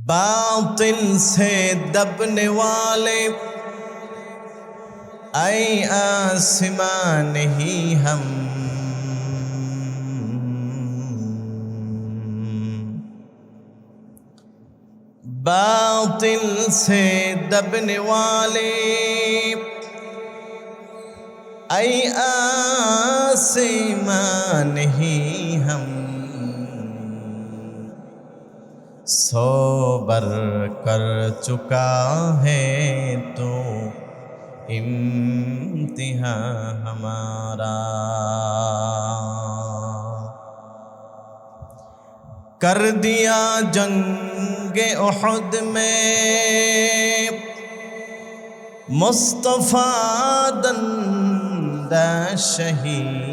बातिल से दबने वाले ऐ आसमां नहीं हम, बातिल से दबने वाले ऐ आसमां नहीं हम, सौ बर कर चुका है तो इम्तिहां हमारा। कर दिया जंगे उहद में मुस्तफा दंदा शहीद,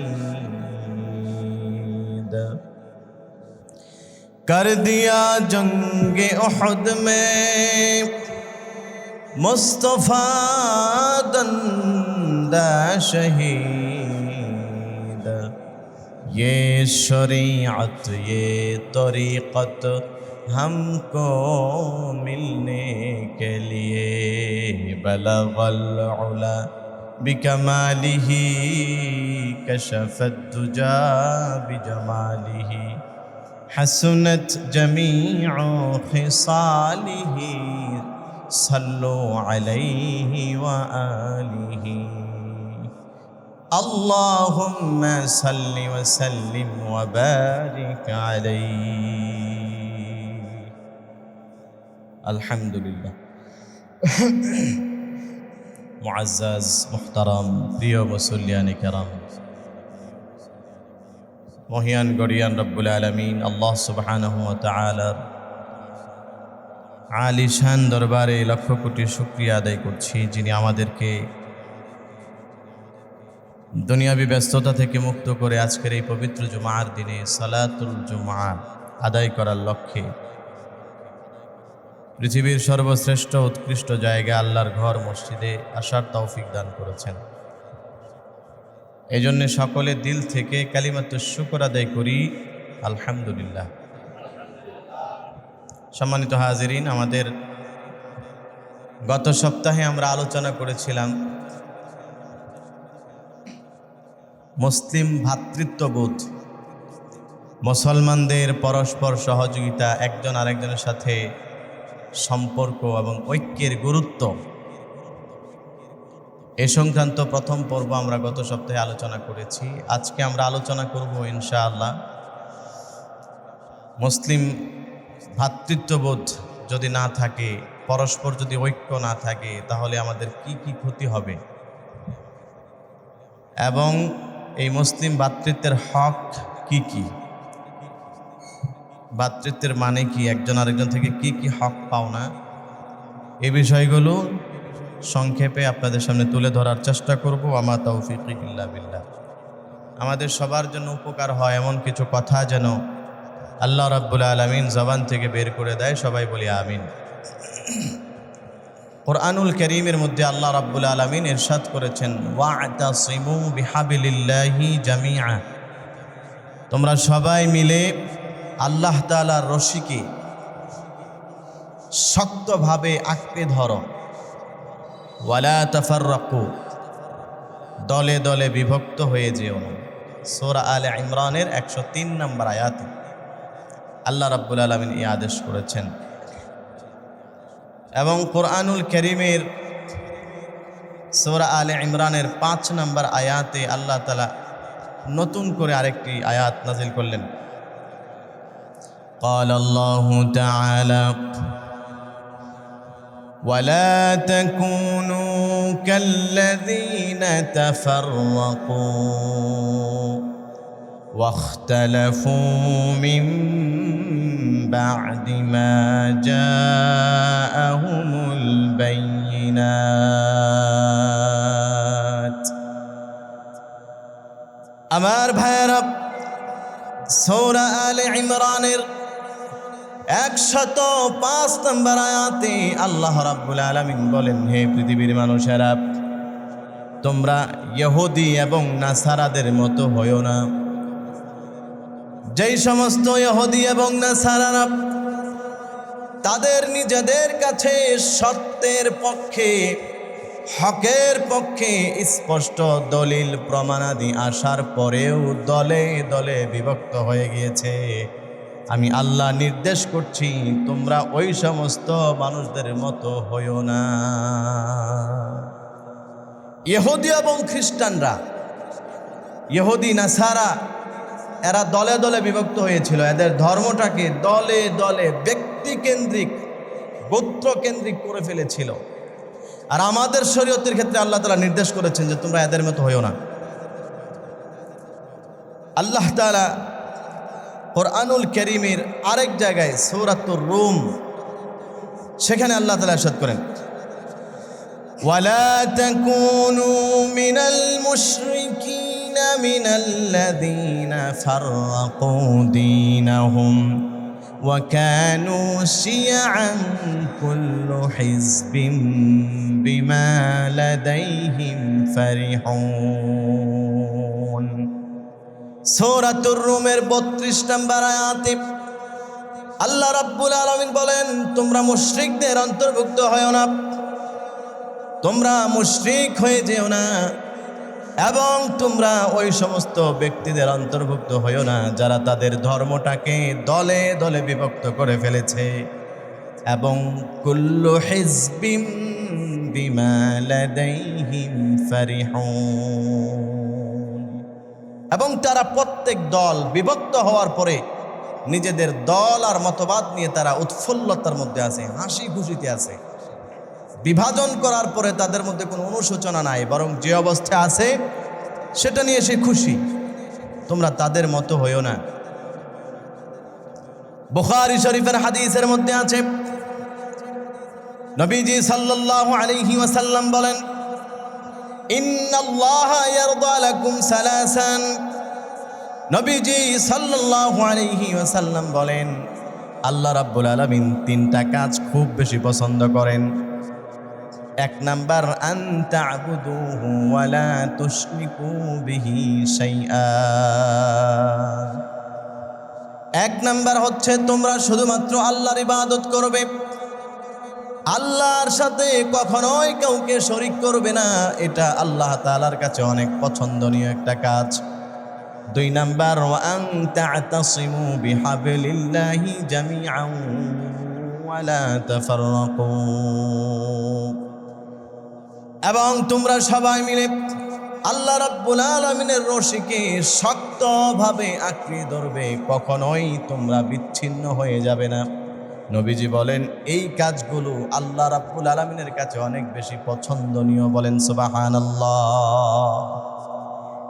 कर दिया जंगे उहद में मुस्तफा दंदा शहीद। ये शरीअत ये तरीक़त हमको मिलने के लिए, बलगल उला बिकमालिही कशफत दुजा बिजमालिही, हसनत जमीअ खिसालिही सल्लु अलैहि व आलिही। अल्लाहुम्मा सल्लि व सल्लिम व बारिक अलैहि। अल्हम्दुलिल्लाह। मुअज़्ज़ज़ मुहतरम प्रिय मुसल्लियान किराम, মহিয়ান গরিয়ান রব্বুল আলামিন আল্লাহ সুবহানাহু ওয়া তাআলার আলিশান দরবারে লক্ষ কোটি শুকরিয়া আদায় করছি, যিনি আমাদেরকে দুনিয়াবী ব্যস্ততা থেকে মুক্ত করে আজকের এই পবিত্র জুমার দিনে সালাতুল জুমা আদায় করার লক্ষ্যে পৃথিবীর সর্বশ্রেষ্ঠ উৎকৃষ্ট জায়গা আল্লাহর ঘর মসজিদে আসার তৌফিক দান করেছেন। এই জন্য সকলে দিল থেকে কালিমাতুশ শুকর আদায় করি, আলহামদুলিল্লাহ। সম্মানিত হাজিরিন, আমাদের গত সপ্তাহে আমরা আলোচনা করেছিলাম মুসলিম ভ্রাতৃত্ববোধ, মুসলমানদের পরস্পর সহযোগিতা, একজন আরেকজনের সাথে সম্পর্ক এবং ঐক্যের গুরুত্ব, এ সংক্রান্ত প্রথম পর্ব আমরা গত সপ্তাহে আলোচনা করেছি। আজকে আমরা আলোচনা করব ইনশাআল্লাহ মুসলিম ভ্রাতৃত্ববোধ যদি না থাকে, পরস্পর যদি ঐক্য না থাকে, তাহলে আমাদের কি কি ক্ষতি হবে এবং এই মুসলিম ভ্রাতৃত্বের হক কি কি, ভ্রাতৃত্বের মানে কি, একজন আরেকজন থেকে কি কি হক পাওনা, এই বিষয়গুলো সংক্ষেপে আপনাদের সামনে তুলে ধরার চেষ্টা করব। আমা তাওফীকি ইল্লা বিল্লাহ। আমাদের সবার জন্য উপকার হয় এমন কিছু কথা যেন আল্লাহ রাব্বুল আলামিন জবান থেকে বের করে দেয়, সবাই বলি আমিন। কুরআনুল কারীমের মধ্যে আল্লাহ রাব্বুল আলামিন ইরশাদ করেছেন, ওয়া'তাসিমু বিহাবিলিল্লাহি জামিআ, তোমরা সবাই মিলে আল্লাহ তাআলার রশিকে শক্তভাবে আঁকড়ে ধরো, ওয়ালা তাফাররাকু, দলে দলে বিভক্ত হয়ে যেও না। সূরা আলে ইমরানের 103 নম্বর আয়াতে আল্লাহ রাব্বুল আলামিন এই আদেশ করেছেন। এবং কুরআনুল কারীমের সূরা আলে ইমরানের 5 নম্বর আয়াতে আল্লাহ তাআলা নতুন করে আরেকটি আয়াত নাযিল করলেন। ক্বালাল্লাহু তাআলা ولا تكونوا كالذين تفرقوا واختلفوا من بعد ما جاءهم البينات। আমার ভাইয়েরা, সূরা আলে ইমরানের 105 নম্বর আয়াতে আল্লাহ রাব্বুল আলামিন বলেন, হে পৃথিবীর মানুষেরা, তোমরা ইহুদি এবং নাসারাদের মতো হয়ো না। যেই সমস্ত ইহুদি এবং নাসারারা তাদের নিজেদের কাছে সত্যের পক্ষে, হকের পক্ষে স্পষ্ট দলিল প্রমাণাদি আসার পরেও দলে দলে বিভক্ত হয়ে গিয়েছে। আমি আল্লাহ নির্দেশ করছি, তোমরা ওই সমস্ত মানুষদের মতো হইও না। ইহুদি এবং খ্রিস্টানরা, ইহুদি নাসারা, এরা দলে দলে বিভক্ত হয়েছিল। এদের ধর্মটাকে দলে দলে ব্যক্তিকেন্দ্রিক, গোত্রকেন্দ্রিক করে ফেলেছিল। আর আমাদের শরীয়তের ক্ষেত্রে আল্লাহ তাআলা নির্দেশ করেছেন যে তোমরা এদের মতো হইও না। আল্লাহ তাআলা কোরআনুল কারীমের আরেক জায়গায় সূরাতুর রুম, সেখানে আল্লাহ তাআলা ইরশাদ করেন, ওয়ালা তাকুনু মিনাল মুশরিকিনা মিনাল্লাযীনা ফাররাকু দীনাহুম ওয়া কানু শিয়াআন কুল্লু হিজবিন বিমা লাদাইহিম ফারিহুন। সূরাতুর রুমের ৩২ নম্বর আয়াতে আল্লাহ রাব্বুল আলামিন বলেন, তোমরা মুশরিকদের অন্তর্ভুক্ত হয়ো না, তোমরা মুশরিক হয়ে যেও না, এবং তোমরা ওই সমস্ত ব্যক্তিদের অন্তর্ভুক্ত হইও না যারা তাদের ধর্মটাকে দলে দলে বিভক্ত করে ফেলেছে। এবং কুল্লু হিজবিম বিমা লাদাইহিম ফারিহুন, এবং তারা প্রত্যেক দল বিভক্ত হওয়ার পরে নিজেদের দল আর মতবাদ নিয়ে তারা উৎফুল্লতার মধ্যে আছে, হাসি খুশিতে আছে। বিভাজন করার পরে তাদের মধ্যে কোনো অনুশোচনা নাই, বরং যে অবস্থা আছে সেটা নিয়ে সে খুশি। তোমরা তাদের মতো হইও না। বুখারী শরীফের হাদিসের মধ্যে আছে, নবীজি সাল্লাল্লাহু আলাইহি ওয়াসাল্লাম বলেন, ইন্নাল্লাহা ইয়ারদা লাকুম সালাসান। নবীজি সাল্লাল্লাহু আলাইহি ওয়াসাল্লাম বলেন, আল্লাহ রাব্বুল আলামিন ৩টা কাজ খুব বেশি পছন্দ করেন। ১ নাম্বার, আন তা'বুদুহু ওয়া লা তুশরিকু বিহি শাইআ। ১ নাম্বার হচ্ছে তোমরা শুধুমাত্র আল্লাহর ইবাদত করবে, আল্লাহর সাথে কখনোই কাউকে শরীক করবে না। এটা আল্লাহ তাআলার কাছে অনেক পছন্দনীয় একটা কাজ। ২ নাম্বার, ওয়া আন তা'তাসিমু বিহাবলিল্লাহি জামিআন ওয়া লা তাফাররাকু। এবং তোমরা সবাই মিলে আল্লাহ রাব্বুল আলামিনের রশিকে শক্তভাবে আঁকড়ে ধরবে, কখনোই তোমরা বিচ্ছিন্ন হয়ে যাবে না। নবীজি বলেন, এই কাজগুলো আল্লাহ রাব্বুল আলামিনের কাছে অনেক বেশি পছন্দনীয়। বলেন সুবহানাল্লাহ।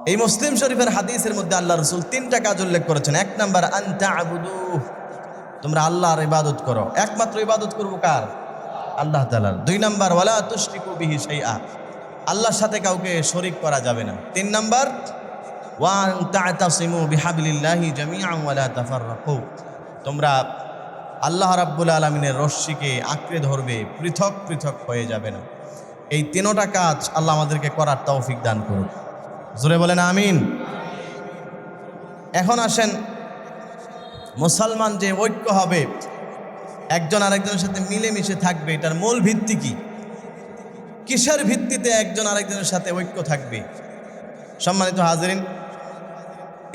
এই মুসলিম শরীফের হাদিসের মধ্যে আল্লাহ রাসূল ৩টা কাজ উল্লেখ করেছেন। ১ নাম্বার, আন তা'বুদুহু, তোমরা আল্লাহর ইবাদত করো। একমাত্র ইবাদত করবো কার? আল্লাহ তাআলার। ২ নাম্বার, ওয়ালা তুশরিকু বিহি শাইআ, আল্লাহর সাথে কাউকে শরীক করা যাবে না। ৩ নাম্বার, ওয়া আন তা'তাসিমু বিহাবলিল্লাহি জামিআন ওয়া লা তাফাররাকু, তোমরা আল্লাহ রাব্বুল আলামিনের রশ্মিকে আঁকড়ে ধরবে, পৃথক পৃথক হয়ে যাবে না। এই ৩টা কাজ আল্লাহ আমাদেরকে করার তৌফিক দান করুন। জোরে বলেন আমিন। এখন আসেন, মুসলমান যে ঐক্য হবে, একজন আরেকজনের সাথে মিলেমিশে থাকবে, এটার মূল ভিত্তি কি? কিসের ভিত্তিতে একজন আরেকজনের সাথে ঐক্য থাকবে? সম্মানিত হাজিরিন,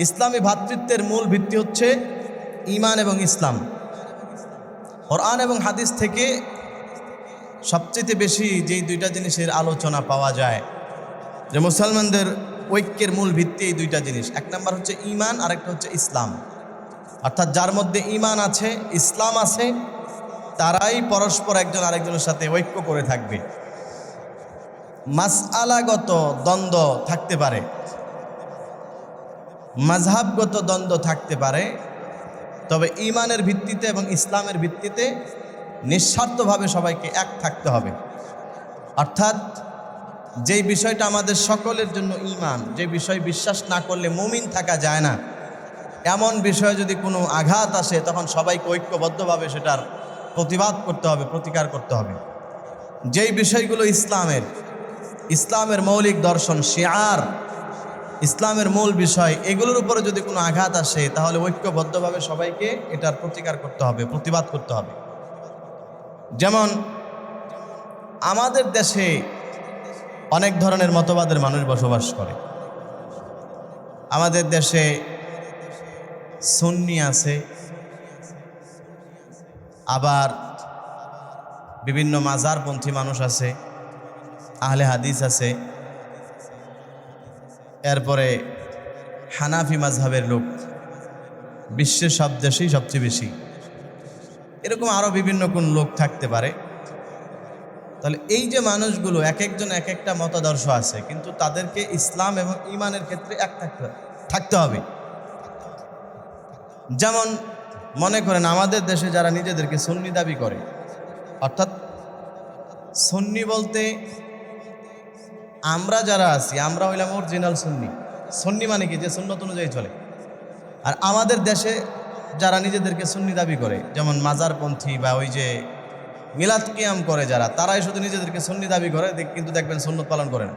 ইসলামী ভ্রাতৃত্বের মূল ভিত্তি হচ্ছে ঈমান এবং ইসলাম। কোরআন এবং হাদিস থেকে সবচেয়ে বেশি যেই 2টা জিনিসের আলোচনা পাওয়া যায় যে মুসলমানদের ঐক্যের মূল ভিত্তি এই 2টা জিনিস। ১ নাম্বার হচ্ছে ঈমান, আর একটা হচ্ছে ইসলাম। অর্থাৎ যার মধ্যে ঈমান আছে, ইসলাম আছে, তারাই পরস্পর একজন আরেকজনের সাথে ঐক্য করে থাকবে। মাসআলাগত দ্বন্দ্ব থাকতে পারে, মাযহাবগত দ্বন্দ্ব থাকতে পারে, তবে ঈমানের ভিত্তিতে এবং ইসলামের ভিত্তিতে নিঃস্বার্থভাবে সবাইকে এক থাকতে হবে। অর্থাৎ যেই বিষয়টা আমাদের সকলের জন্য ঈমান, যে বিষয় বিশ্বাস না করলে মুমিন থাকা যায় না, এমন বিষয়ে যদি কোনো আঘাত আসে তখন সবাইকে ঐক্যবদ্ধভাবে সেটার প্রতিবাদ করতে হবে, প্রতিকার করতে হবে। যেই বিষয়গুলো ইসলামের মৌলিক দর্শন, শিআর, ইসলামের মূল বিষয়, এগুলোর উপরে যদি কোনো আঘাত আসে তাহলে ঐক্যবদ্ধভাবে সবাইকে এটার প্রতিকার করতে হবে, প্রতিবাদ করতে হবে। যেমন আমাদের দেশে অনেক ধরনের মতবাদের মানুষ বসবাস করে। আমাদের দেশে সুন্নি আছে, আবার বিভিন্ন মাজারপন্থী মানুষ আছে, আহলে হাদিস আছে, এরপরে হানাফি মাযহাবের লোক বিশ্বের সব দেশেই সবচেয়ে বেশি। এরকম আরও বিভিন্ন কোন লোক থাকতে পারে। তাহলে এই যে মানুষগুলো এক একজন এক একটা মতাদর্শ আছে, কিন্তু তাদেরকে ইসলাম এবং ঈমানের ক্ষেত্রে এক থাকতে হবে। যেমন মনে করেন আমাদের দেশে যারা নিজেদেরকে সুন্নি দাবি করে, অর্থাৎ সুন্নি বলতে আমরা যারা আছি আমরা হইলাম অরিজিনাল সুন্নি। সুন্নি মানে কি? যে সুন্নত অনুযায়ী চলে। আর আমাদের দেশে যারা নিজেদেরকে সুন্নি দাবি করে, যেমন মাজারপন্থী বা ওই যে মিলাদ কিয়াম করে যারা, তারাই শুধু নিজেদেরকে সুন্নি দাবি করে, কিন্তু দেখবেন সুন্নত পালন করে না।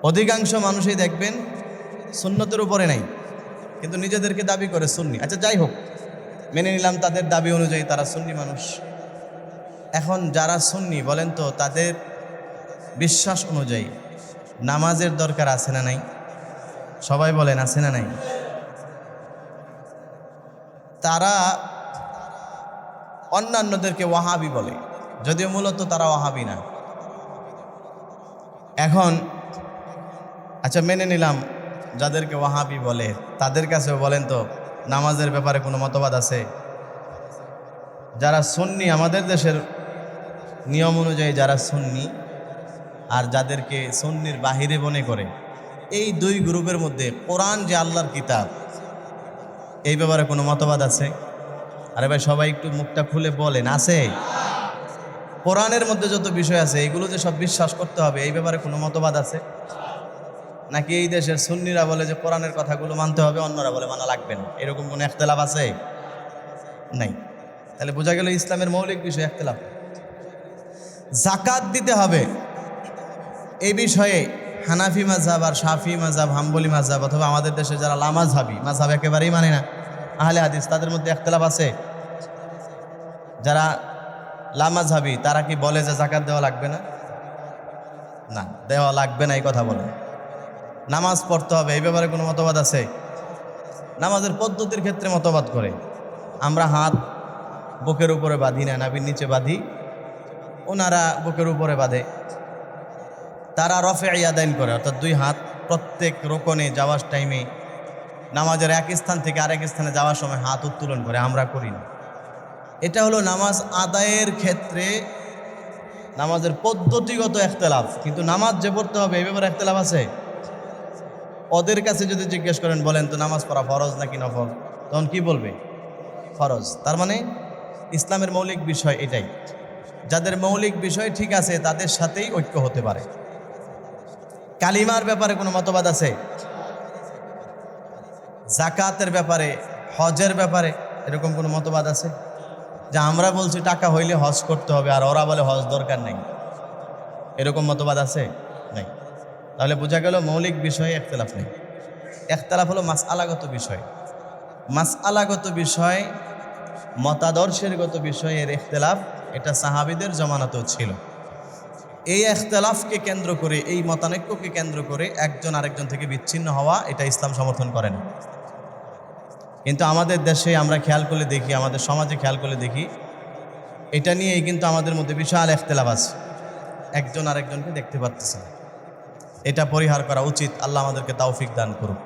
অধিকাংশ মানুষই দেখবেন সুন্নতের উপরে নাই, কিন্তু নিজেদেরকে দাবি করে সুন্নি। আচ্ছা যাই হোক, মেনে নিলাম তাদের দাবি অনুযায়ী তারা সুন্নি মানুষ। এখন যারা সুন্নি বলেন তো, তাদের বিশ্বাস অনুযায়ী নামাজের দরকার আছে না নাই? সবাই বলেন আছে না নাই? তারা অন্যান্যদেরকে ওয়াহাবি বলে, যদিও মূলত তারা ওয়াহাবি না। এখন আচ্ছা মেনে নিলাম যাদেরকে ওয়াহাবি বলে তাদের কাছেও বলেন তো নামাজের ব্যাপারে কোনো মতবাদ আছে? যারা সুন্নি, আমাদের দেশের নিয়ম অনুযায়ী যারা সুন্নি আর যাদেরকে সুন্নির বাহিরে মনে করে, এই দুই গ্রুপের মধ্যে কোরআন যে আল্লাহর কিতাব, এই ব্যাপারে কোনো মতবাদ আছে? আরে ভাই সবাই একটু মুখটা খুলে বলেন, আছে? কোরআনের মধ্যে যত বিষয় আছে এইগুলো যে সব বিশ্বাস করতে হবে, এই ব্যাপারে কোনো মতবাদ আছে? নাকি এই দেশের সুন্নিরা বলে যে কোরআনের কথাগুলো মানতে হবে, অন্যরা বলে মানা লাগবে না? এরকম কোনো ইখতিলাফ আছে? নাই। তাহলে বোঝা গেল ইসলামের মৌলিক বিষয় ইখতিলাফ। যাকাত দিতে হবে, এই বিষয়ে হানাফি মাযহাব আর শাফি মাযহাব, হাম্বলি মাযহাব, অথবা আমাদের দেশে যারা লামাযহাবি মাযহাব একেবারেই মানে না, আহলে হাদিস, তাদের মধ্যে ইখতিলাফ আছে। যারা লামাযহাবি তারা কি বলে যে যাকাত দেওয়া লাগবে না? না, দেওয়া লাগবে না এই কথা বলে। নামাজ পড়তে হবে, এই ব্যাপারে কোনো মতবাদ আছে? নামাজের পদ্ধতির ক্ষেত্রে মতবাদ করে। আমরা হাত বুকের উপরে বাঁধি না, নাভির নিচে বাঁধি, ওনারা বুকের উপরে বাঁধে। তারা রফে ইয়াদাইন করে, অর্থাৎ দুই হাত প্রত্যেক রোকনে যাওয়ার টাইমে নামাজের এক স্থান থেকে আরেক স্থানে যাওয়ার সময় হাত উত্তোলন করে, আমরা করি না। এটা হলো নামাজ আদায়ের ক্ষেত্রে নামাজের পদ্ধতিগত ইখতিলাফ, কিন্তু নামাজ যে পড়তে হবে এই ব্যাপারে ইখতিলাফ আছে। ওদের কাছে যদি জিজ্ঞেস করেন, বলেন তো নামাজ পড়া ফরজ নাকি নফল, তখন কি বলবে? ফরজ। তার মানে ইসলামের মৌলিক বিষয় এটাই। যাদের মৌলিক বিষয় ঠিক আছে তাদের সাথেই ঐক্য হতে পারে। কালিমার ব্যাপারে কোনো মতবাদ আছে? যাকাতের ব্যাপারে, হজের ব্যাপারে এরকম কোনো মতবাদ আছে? যে আমরা বলছি টাকা হইলে হজ করতে হবে আর ওরা বলে হজ দরকার নেই, এরকম মতবাদ আছে? নাই। তাহলে বোঝা গেল মৌলিক বিষয়ে ইখতিলাফ নেই। ইখতিলাফ হলো মাসআলাগত বিষয়। মাসআলাগত বিষয়, মতাদর্শেরগত বিষয়ের ইখতিলাফ, এটা সাহাবীদের জামানাতেও ছিল। এই ইখতিলাফকে কেন্দ্র করে, এই মতানৈক্যকে কেন্দ্র করে একজন আরেকজন থেকে বিচ্ছিন্ন হওয়া, এটা ইসলাম সমর্থন করে না। কিন্তু আমাদের দেশে আমরা খেয়াল করলে দেখি, আমাদের সমাজে খেয়াল করলে দেখি, এটা নিয়েই কিন্তু আমাদের মধ্যে বিশাল ইখতিলাফ আছে, একজন আরেকজনকে দেখতে পাচ্ছি। এটা পরিহার করা উচিত। আল্লাহ আমাদেরকে তৌফিক দান করুক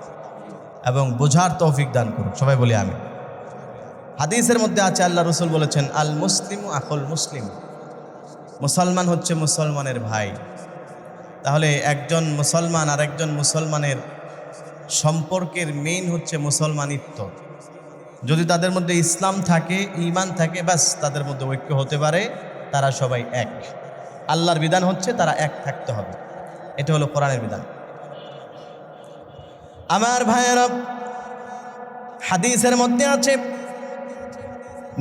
এবং বোঝার তৌফিক দান করুক, সবাই বলি আমিন। হাদিসের মধ্যে আছে, আল্লাহ রসুল বলেছেন, আল মুসলিমু আখুল মুসলিম, মুসলমান হচ্ছে মুসলমানের ভাই। তাহলে একজন মুসলমান আর একজন মুসলমানের সম্পর্কের মেইন হচ্ছে মুসলমানিত্ব। যদি তাদের মধ্যে ইসলাম থাকে, ঈমান থাকে, ব্যাস তাদের মধ্যে ঐক্য হতে পারে, তারা সবাই এক। আল্লাহর বিধান হচ্ছে তারা এক থাকতে হবে, এটা হলো কোরআনের বিধান। আমার ভাইয়েরা, হাদিসের মধ্যে আছে,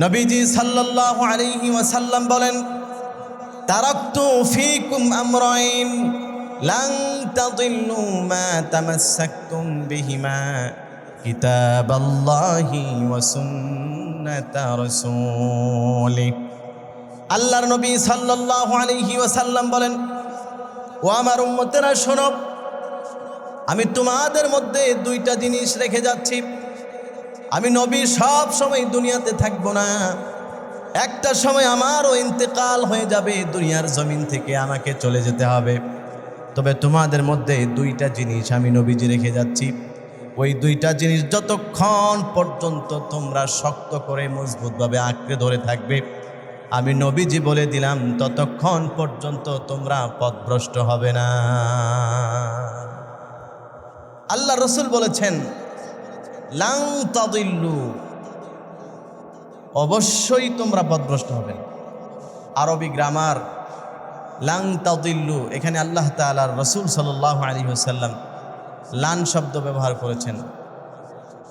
নবীজি সাল্লাল্লাহু আলাইহি ওয়াসাল্লাম বলেন, তারাকতু ফীকুম আমরাইন লান তাদিল্লু মা তামাসসাকতুম বিহিমা কিতাবাল্লাহি ওয়া সুন্নাতা রাসূলি। আল্লাহর নবী সাল্লাল্লাহু আলাইহি ওয়াসাল্লাম বলেন, ও আমার উম্মতেরা শোনো, আমি তোমাদের মধ্যে দুইটা জিনিস রেখে যাচ্ছি। আমি নবী সব সময় দুনিয়াতে থাকবো না, একটা সময় আমারও ইন্তেকাল হয়ে যাবে, দুনিয়ার জমিন থেকে আমাকে চলে যেতে হবে। তবে তোমাদের মধ্যে দুইটা জিনিস আমি নবীজি রেখে যাচ্ছি। ওই দুইটা জিনিস যতক্ষণ পর্যন্ত তোমরা শক্ত করে মজবুতভাবে আঁকড়ে ধরে থাকবে, আমি নবীজি বলে দিলাম, ততক্ষণ পর্যন্ত তোমরা পথভ্রষ্ট হবে না। আল্লাহ রসুল বলেছেন, লাং তাদিল্লু, অবশ্যই তোমরা পথভ্রষ্ট হবে। আরবি গ্রামার লাং তাদিল্লু, এখানে আল্লাহ তাআলার রসুল সাল্লাল্লাহু আলাইহি ওয়াসাল্লাম লান শব্দ ব্যবহার করেছেন,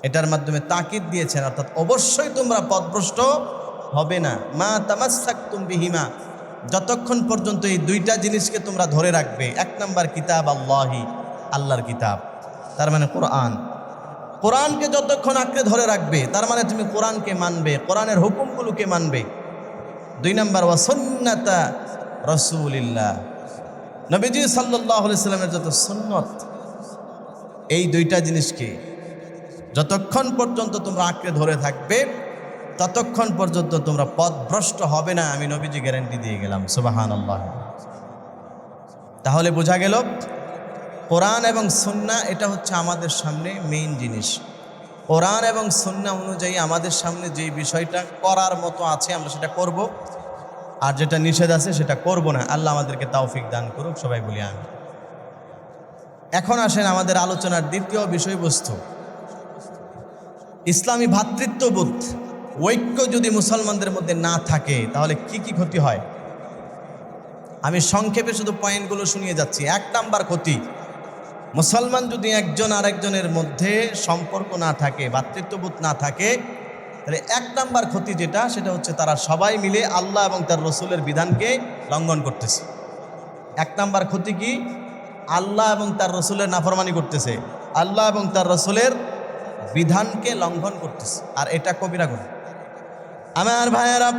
এটার মাধ্যমে তাকিদ দিয়েছেন, অর্থাৎ অবশ্যই তোমরা পথভ্রষ্ট হবে না। মা তামাসসাকতুম বিহিমা, যতক্ষণ পর্যন্ত এই দুইটা জিনিসকে তোমরা ধরে রাখবে। এক নাম্বার কিতাব আল্লাহি, আল্লাহর কিতাব, তার মানে কোরআন। কোরআনকে যতক্ষণ আঁকড়ে ধরে রাখবে, তার মানে তুমি কোরআনকে মানবে, কোরআনের হুকুমগুলোকে মানবে। দুই নাম্বার ওয়া সুন্নাতা রাসূলিল্লাহ, নবীজি সাল্লাল্লাহু আলাইহি সাল্লামের যত সুন্নত, এই দুইটা জিনিসকে যতক্ষণ পর্যন্ত তোমরা আঁকড়ে ধরে থাকবে, ততক্ষণ পর্যন্ত তোমরা পথভ্রষ্ট হবে না, আমি নবীজি গ্যারান্টি দিয়ে গেলাম। সুবহানাল্লাহ। তাহলে বোঝা গেল কোরআন এবং সুন্নাহ এটা হচ্ছে আমাদের সামনে মেইন জিনিস। কোরআন এবং সুন্নাহ অনুযায়ী আমাদের সামনে যে বিষয়টা করার মতো আছে আমরা সেটা করব, আর যেটা নিষেধ আছে সেটা করব না। আল্লাহ আমাদেরকে তৌফিক দান করুক, সবাই বলি আমিন। এখন আসেন আমাদের আলোচনার দ্বিতীয় বিষয়বস্তু, ইসলামী ভ্রাতৃত্ববোধ, ঐক্য যদি মুসলমানদের মধ্যে না থাকে তাহলে কি কি ক্ষতি হয়। আমি সংক্ষেপে শুধু পয়েন্টগুলো শুনিয়ে যাচ্ছি। এক নাম্বার ক্ষতি, মুসলমান যদি একজন আরেকজনের মধ্যে সম্পর্ক না থাকে, ভ্রাতৃত্ববোধ না থাকে, তাহলে এক নাম্বার ক্ষতি যেটা, সেটা হচ্ছে তারা সবাই মিলে আল্লাহ এবং তার রসুলের বিধানকে লঙ্ঘন করতেছে। এক নাম্বার ক্ষতি কি? আল্লাহ এবং তার রসুলের নাফরমানি করতেছে, আল্লাহ এবং তার রসুলের বিধানকে লঙ্ঘন করতেছে, আর এটা কবিরা গুনাহ। আমার ভাইয়েরা,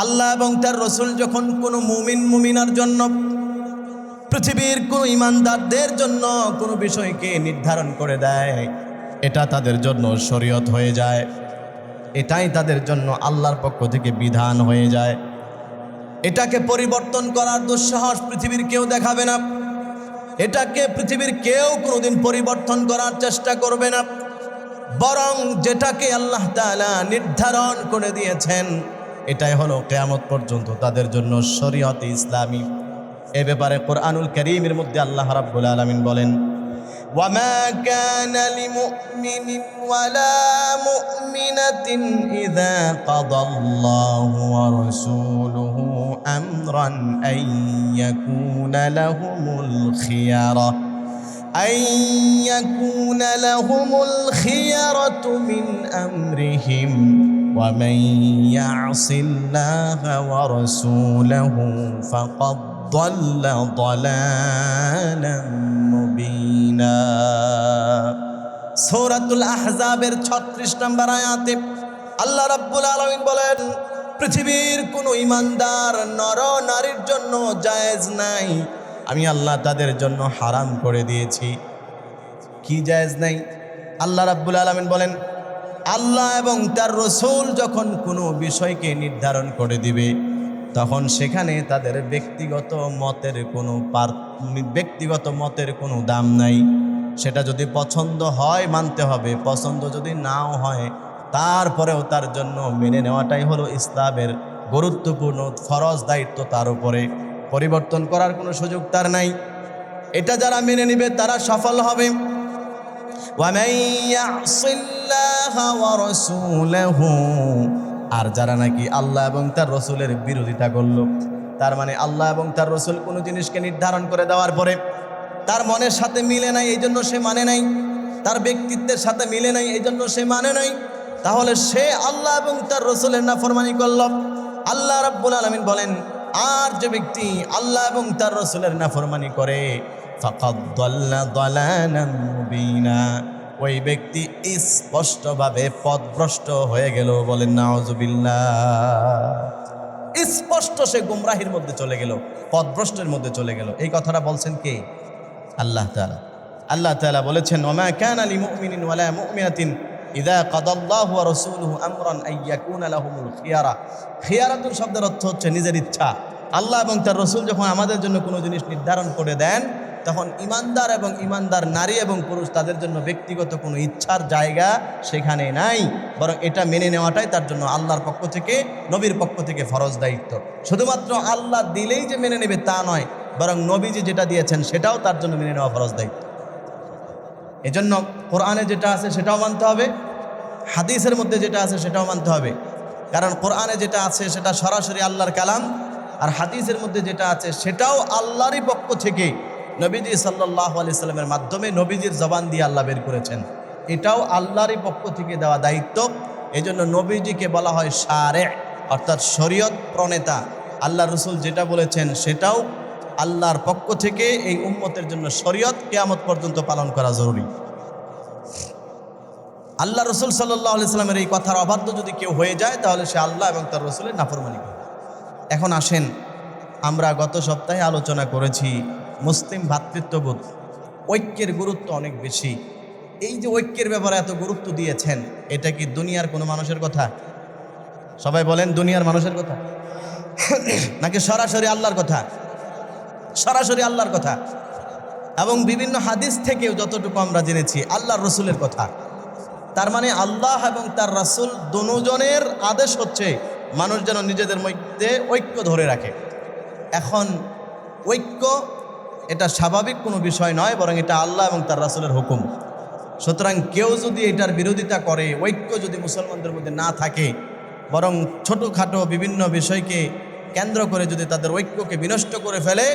আল্লাহ এবং তার রসুল যখন কোনো মুমিন মুমিনার জন্য, পৃথিবীর কোনো ইমানদারদের জন্য কোনো বিষয়কে নির্ধারণ করে দেয়, এটা তাদের জন্য শরীয়ত হয়ে যায়, এটাই তাদের জন্য আল্লাহর পক্ষ থেকে বিধান হয়ে যায়। এটাকে পরিবর্তন করার দুঃসাহস পৃথিবীর কেউ দেখাবে না, এটাকে পৃথিবীর কেউ কোনোদিন পরিবর্তন করার চেষ্টা করবে না। বরং যেটাকে আল্লাহ তাআলা নির্ধারণ করে দিয়েছেন, এটাই হলো কিয়ামত পর্যন্ত তাদের জন্য শরীয়ত ইসলামী। এ ব্যাপারে কোরআনুল কারীমের মধ্যে আল্লাহ রাব্বুল আলামিন বলেন, ওয়ামা কানা লিমুমিনিন ওয়ালা মুমিনাতিন ইযা কাদাল্লাহু ওয়া রাসূলুহু আমরান আন ইয়াকুনা লাহুমুল খিয়ারা মিন আমরিহিম ওয়া মান ইয়াসিল্লাহা ওয়া রাসূলাহু ফাকাদ ضل ضلالا মুবিনা। সূরাতুল আহজাবের 36 নম্বর আয়াতে আল্লাহ রাব্বুল আলামিন বলেন, পৃথিবীর কোনো ইমানদার নর নারীর জন্য জায়েজ নাই, আমি আল্লাহ তাদের জন্য হারাম করে দিয়েছি। কি জায়েজ নাই? আল্লাহ রাব্বুল আলামিন বলেন, আল্লাহ এবং তার রসুল যখন কোনো বিষয়কে নির্ধারণ করে দিবে, তখন সেখানে তাদের ব্যক্তিগত মতের কোনো দাম নাই। সেটা যদি পছন্দ হয় মানতে হবে, পছন্দ যদি নাও হয় তারপরেও তার জন্য মেনে নেওয়াটাই হলো ইসলামের গুরুত্বপূর্ণ ফরজ দায়িত্ব। তার উপরে পরিবর্তন করার কোনো সুযোগ তার নাই। এটা যারা মেনে নেবে তারা সফল হবে। ওয়ামান ইয়াসিল্লাহা ওয়া রাসূলাহু, আর যারা নাকি আল্লাহ এবং তার রসুলের বিরোধিতা করল, তার মানে আল্লাহ এবং তার রসুল কোনো জিনিসকে নির্ধারণ করে দেওয়ার পরে তার মনের সাথে মিলে নাই, এই জন্য সে মানে নাই, তার ব্যক্তিত্বের সাথে মিলে নাই, এই জন্য সে মানে নাই, তাহলে সে আল্লাহ এবং তার রসুলের নাফরমানি করল। আল্লাহ রাব্বুল আলামিন বলেন, আর যে ব্যক্তি আল্লাহ এবং তার রসুলের নাফরমানি করে, ফাকাদ দাল্লা দালালান মুবিনা, ওই ব্যক্তি স্পষ্টভাবে পথভ্রষ্ট হয়ে গেল। বলেন নাউজুবিল্লাহ। স্পষ্ট সে গুমরাহির মধ্যে চলে গেল, পথভ্রষ্টের মধ্যে চলে গেল। এই কথাটা বলছেন কে? আল্লাহ তাআলা। আল্লাহ তাআলা বলেছেন, ওমা কানা লিমুমিনিন ওয়ালা মুমিনাতিন ইযা কাদাল্লাহু ওয়া রাসূলুহু আমরান আইয়াকুনা লাহুমুল খিয়ারা। খিয়ারাতুল শব্দের অর্থ হচ্ছে নিজের ইচ্ছা। আল্লাহ এবং তার রসুল যখন আমাদের জন্য কোনো জিনিস নির্ধারণ করে দেন, তখন ইমানদার এবং ইমানদার নারী এবং পুরুষ তাদের জন্য ব্যক্তিগত কোনো ইচ্ছার জায়গা সেখানে নাই, বরং এটা মেনে নেওয়াটাই তার জন্য আল্লাহর পক্ষ থেকে, নবীর পক্ষ থেকে ফরজ দায়িত্ব। শুধুমাত্র আল্লাহ দিলেই যে মেনে নেবে তা নয়, বরং নবীজি যেটা দিয়েছেন সেটাও তার জন্য মেনে নেওয়া ফরজ দায়িত্ব। এজন্য কোরআনে যেটা আছে সেটাও মানতে হবে, হাদিসের মধ্যে যেটা আছে সেটাও মানতে হবে। কারণ কোরআনে যেটা আছে সেটা সরাসরি আল্লাহর কালাম, আর হাদিসের মধ্যে যেটা আছে সেটাও আল্লাহরই পক্ষ থেকে নবীজি সাল্লাল্লাহু আলাইহি সাল্লামের মাধ্যমে নবীজির জবান দিয়ে আল্লাহ বের করেছেন। এটাও আল্লাহরই পক্ষ থেকে দেওয়া দায়িত্ব। এজন্য নবীজিকে বলা হয় শারে', অর্থাৎ শরীয়ত প্রণেতা। আল্লাহ রসুল যেটা বলেছেন সেটাও আল্লাহর পক্ষ থেকে এই উম্মতের জন্য শরীয়ত, কিয়ামত পর্যন্ত পালন করা জরুরি। আল্লাহ রসুল সাল্লাল্লাহু আলাইহি সাল্লামের এই কথার অবাধ্য যদি কেউ হয়ে যায়, তাহলে সে আল্লাহ এবং তার রসুলের নাফরমানি করে। এখন আসেন, আমরা গত সপ্তাহে আলোচনা করেছি মুসলিম ভ্রাতৃত্ববোধ, ঐক্যের গুরুত্ব অনেক বেশি। এই যে ঐক্যের ব্যাপারে এত গুরুত্ব দিয়েছেন, এটা কি দুনিয়ার কোনো মানুষের কথা? সবাই বলেন, দুনিয়ার মানুষের কথা নাকি সরাসরি আল্লাহর কথা? সরাসরি আল্লাহর কথা। এবং বিভিন্ন হাদিস থেকেও যতটুকু আমরা জেনেছি আল্লাহর রসুলের কথা। তার মানে আল্লাহ এবং তার রাসূল দুজনের আদেশ হচ্ছে মানুষ যেন নিজেদের মধ্যে ঐক্য ধরে রাখে। এখন ঐক্য এটা স্বাভাবিক কোনো বিষয় নয়, বরং এটা আল্লাহ এবং তার রাসূলের হুকুম। সুতরাং কেউ যদি এটার বিরোধিতা করে, ঐক্য যদি মুসলমানদের মধ্যে না থাকে, বরং ছোটোখাটো বিভিন্ন বিষয়কে কেন্দ্র করে যদি তাদের ঐক্যকে বিনষ্ট করে ফেলে,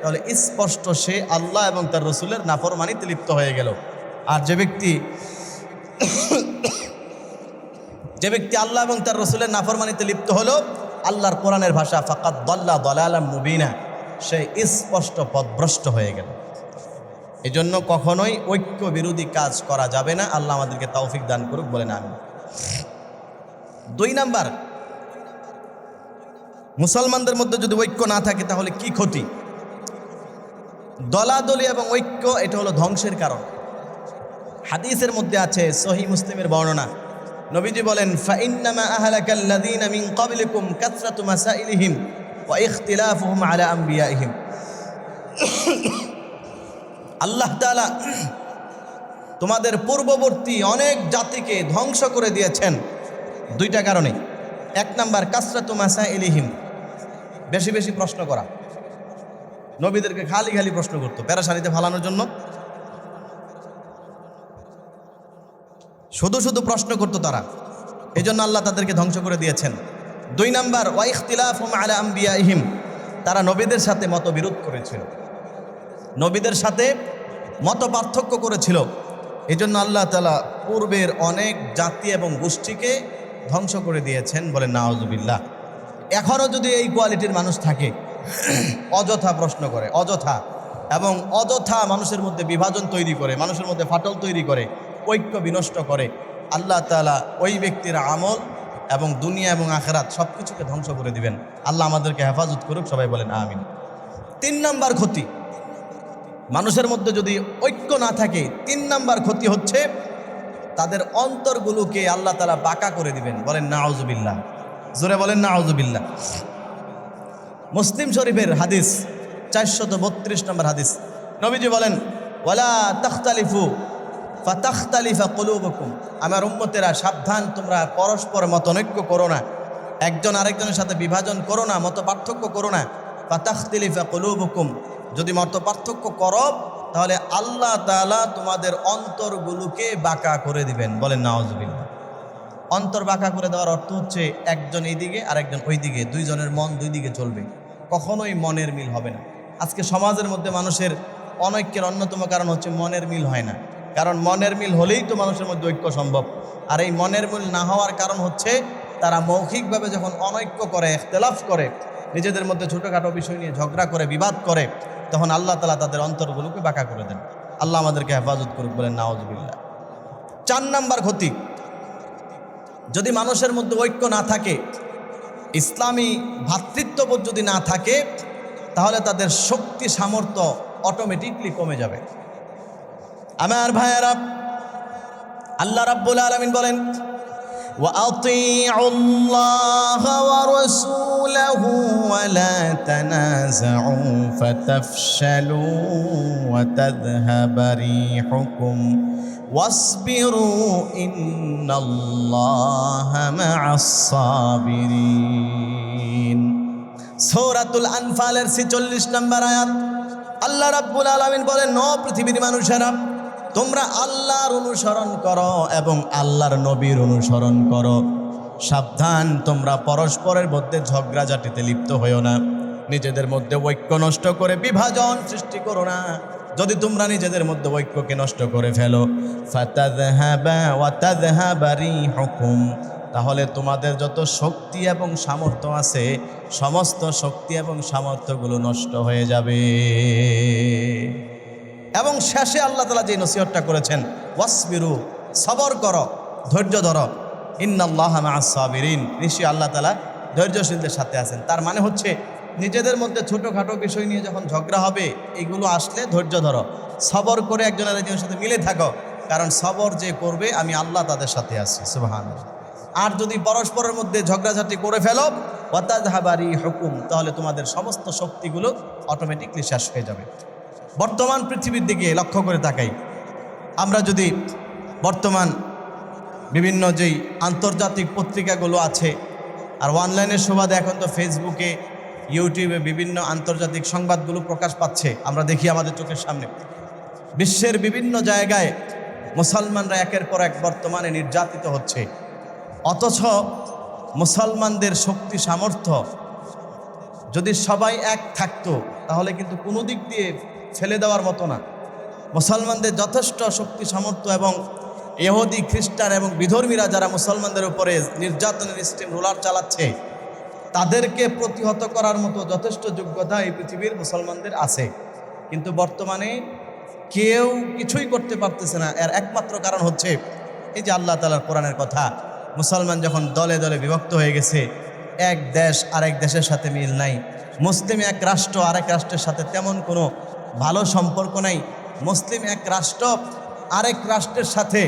তাহলে স্পষ্ট সে আল্লাহ এবং তার রসুলের নাফরমানিতে লিপ্ত হয়ে গেল। আর যে ব্যক্তি আল্লাহ এবং তার রসুলের নাফরমানিতে লিপ্ত হলো, আল্লাহর কোরআনের ভাষা ফাকাদ দাল্লা দালালাম মুবিনা, সে স্পষ্ট পথভ্রষ্ট হয়ে গেল। এজন্য কখনোই ঐক্য বিরোধী কাজ করা যাবে না। আল্লাহ আমাদেরকে তৌফিক দান করুক, বলেন আমিন। 2 নাম্বার, মুসলমানদের মধ্যে যদি ঐক্য না থাকে তাহলে কি ক্ষতি? দলাদলি এবং ঐক্য এটা হলো ধ্বংসের কারণ। হাদিসের মধ্যে আছে, সহিহ মুসলিমের বর্ণনা, নবীজি বলেন, ফাইন্নামা আহলাকাল্লাযীনা মিন ক্বাবলিকুম কাসরাতু মাসাইলিহিম ওয়া ইখতিলাফুহুম আলা আমবিয়াইহিম। আল্লাহ তাআলা তোমাদের পূর্ববর্তী অনেক জাতিকে ধ্বংস করে দিয়েছেন 2টা কারণে। 1 নাম্বার, কাসরাতু মাসাইলিহিম, বেশি বেশি প্রশ্ন করা। নবীদেরকে খালি খালি প্রশ্ন করতো, পেরেশানিতে ফালানোর জন্য শুধু শুধু প্রশ্ন করতো তারা, এই জন্য আল্লাহ তাদেরকে ধ্বংস করে দিয়েছেন। 2 নাম্বার, ওয়া ইখতিলাফুহুম আলা আমবিয়াইহিম, তারা নবীদের সাথে মতবিরোধ করেছিল, নবীদের সাথে মত পার্থক্য করেছিল। এই জন্য আল্লাহ তাআলা পূর্বের অনেক জাতি এবং গোষ্ঠীকে ধ্বংস করে দিয়েছেন, বলেন নাউজুবিল্লাহ। এখনও যদি এই কোয়ালিটির মানুষ থাকে, অযথা প্রশ্ন করে, অযথা এবং অযথা মানুষের মধ্যে বিভাজন তৈরি করে, মানুষের মধ্যে ফাটল তৈরি করে, ঐক্য বিনষ্ট করে, আল্লাহ তাআলা ওই ব্যক্তির আমল এবং দুনিয়া এবং আখিরাত সব কিছুকে ধ্বংস করে দিবেন। আল্লাহ আমাদেরকে হেফাজত করুক, সবাই বলেন আমিন। 3 নাম্বার ক্ষতি, মানুষের মধ্যে যদি ঐক্য না থাকে, 3 নাম্বার ক্ষতি হচ্ছে তাদের অন্তরগুলোকে আল্লাহ তাআলা বাঁকা করে দিবেন, বলেন নাউজুবিল্লাহ। জোরে বলেন নাউজুবিল্লাহ। মুসলিম শরীফের হাদিস 432 নম্বর হাদিস, নবীজি বলেন, ওয়ালা তাখতালিফু ফাতাখতালিফা কুলুবুকুম, আমার উম্মতেরা সাবধান, তোমরা পরস্পর মতনৈক্য করো না, একজন আরেকজনের সাথে বিভাজন করো না, মত পার্থক্য করো না। ফাতাখতালিফা কুলুবুকুম, যদি মত পার্থক্য করো তাহলে আল্লাহ তাআলা তোমাদের অন্তরগুলোকে বাঁকা করে দিবেন, বলেন নাউজুবিল্লাহ। অন্তর বাঁকা করে দেওয়ার অর্থ হচ্ছে একজন এইদিকে আর একজন ওইদিকে, 2 জনের মন 2 দিকে চলবে, কখনোই মনের মিল হবে না। আজকে সমাজের মধ্যে মানুষের অনৈক্যের অন্যতম কারণ হচ্ছে মনের মিল হয় না। কারণ মনের মিল হলেই তো মানুষের মধ্যে ঐক্য সম্ভব। আর এই মনের মিল না হওয়ার কারণ হচ্ছে তারা মৌখিকভাবে যখন অনৈক্য করে, ইখতিলাফ করে, নিজেদের মধ্যে ছোটোখাটো বিষয় নিয়ে ঝগড়া করে, বিবাদ করে, তখন আল্লাহ তাআলা তাদের অন্তরগুলোকে বাঁকা করে দেন। আল্লাহ আমাদেরকে হেফাজত করুক, বলেন নাউজুবিল্লাহ। 4 নাম্বার ক্ষতি, যদি মানুষের মধ্যে ঐক্য না থাকে ইসলামী ভ্রাতৃত্ববোধ যদি না থাকে তাহলে তাদের শক্তি সামর্থ্য অটোমেটিকলি কমে যাবে। আমার ভাইয়েরা, আল্লাহ রাব্বুল আলামিন বলেন, وَأَطِيعُوا اللَّهَ وَرَسُولَهُ وَلَا تَنَازَعُوا فَتَفْشَلُوا وَتَذْهَبَ رِيحُكُمْ وَاصْبِرُوا إِنَّ اللَّهَ مَعَ الصَّابِرِينَ। সূরাতুল আনফালের 46 নম্বর আয়াত। আল্লাহ রাব্বুল আলামিন বলেন, ও পৃথিবীর মানুষেরা, তোমরা আল্লাহর অনুসরণ করো এবং আল্লাহর নবীর অনুসরণ করো। সাবধান, তোমরা পরস্পরের মধ্যে ঝগড়াঝাটিতে লিপ্ত হইও না, নিজেদের মধ্যে ঐক্য নষ্ট করে বিভাজন সৃষ্টি করো না। যদি তোমরা নিজেদের মধ্যে ঐক্যকে নষ্ট করে ফেলো, ফাতাযহাবা ওয়া তাযহাবা রিহুকুম, তাহলে তোমাদের যত শক্তি এবং সামর্থ্য আছে সমস্ত শক্তি এবং সামর্থ্যগুলো নষ্ট হয়ে যাবে। এবং শেষে আল্লাহ তাআলা যে নসিহতটা করেছেন, ওয়াসবিরু, সবর করো, ধৈর্য ধরো, ইন্নাল্লাহা মা'আস সাবিরিন, নিশ্চয়ই আল্লাহ তাআলা ধৈর্যশীলদের সাথে আছেন। তার মানে হচ্ছে নিজেদের মধ্যে ছোটোখাটো বিষয় নিয়ে যখন ঝগড়া হবে, এইগুলো আসলে ধৈর্য ধরো, সবর করে একজন আরেকজনের সাথে মিলে থাকো, কারণ সবর যে করবে আমি আল্লাহ তাদের সাথে আছি। সুবহানাল্লাহ। আর যদি পরস্পরের মধ্যে ঝগড়াঝাটি করে ফেলো, ওয়াতাযহাবা রিহুকুম, তাহলে তোমাদের সমস্ত শক্তিগুলো অটোমেটিকলি শেষ হয়ে যাবে। বর্তমান পৃথিবীর দিকে লক্ষ্য করে তাকাই, আমরা যদি বর্তমান বিভিন্ন যেই আন্তর্জাতিক পত্রিকাগুলো আছে আর অনলাইনের সুবাদে এখন তো ফেসবুকে, ইউটিউবে বিভিন্ন আন্তর্জাতিক সংবাদগুলো প্রকাশ পাচ্ছে, আমরা দেখি আমাদের চোখের সামনে। বিশ্বের বিভিন্ন জায়গায় মুসলমানরা একের পর এক বর্তমানে নির্যাতিত হচ্ছে, অথচ মুসলমানদের শক্তি সামর্থ্য যদি সবাই এক থাকতো তাহলে কিন্তু কোনো দিক দিয়ে ফেলে দেওয়ার মতো না। মুসলমানদের যথেষ্ট শক্তি সামর্থ্য এবং ইহুদি, খ্রিস্টান এবং বিধর্মীরা যারা মুসলমানদের উপরে নির্যাতনের স্টিম রোলার চালাচ্ছে, তাদেরকে প্রতিহত করার মতো যথেষ্ট যোগ্যতা এই পৃথিবীর মুসলমানদের আছে। কিন্তু বর্তমানে কেউ কিছুই করতে পারতেছে না। এর একমাত্র কারণ হচ্ছে এই যে আল্লাহ তাআলার কোরআনের কথা, মুসলমান যখন দলে দলে বিভক্ত হয়ে গেছে, এক দেশ আরেক দেশের সাথে মিল নাই, মুসলিম এক রাষ্ট্র আরেক রাষ্ট্রের সাথে তেমন কোনো ভালো সম্পর্ক নাই, মুসলিম এক রাষ্ট্র আরেক রাষ্ট্রের সাথে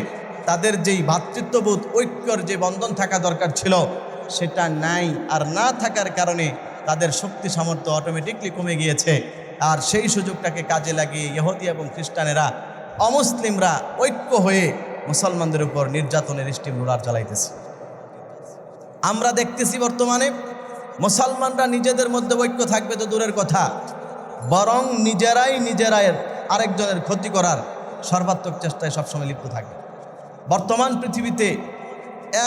তাদের যেই ভ্রাতৃত্ববোধ, ঐক্যর যে বন্ধন থাকা দরকার ছিল সেটা নাই। আর না থাকার কারণে তাদের শক্তি সামর্থ্য অটোমেটিকলি কমে গিয়েছে। আর সেই সুযোগটাকে কাজে লাগিয়ে ইহুদি এবং খ্রিস্টানেরা, অমুসলিমরা ঐক্য হয়ে মুসলমানদের উপর নির্যাতনের স্টিম রোলার চালাইতেছে। আমরা দেখতেছি বর্তমানে মুসলমানরা নিজেদের মধ্যে ঐক্য থাকবে তো দূরের কথা, বরং নিজেরাই আরেকজনের ক্ষতি করার সর্বাত্মক চেষ্টায় সবসময় লিপ্ত থাকে। বর্তমান পৃথিবীতে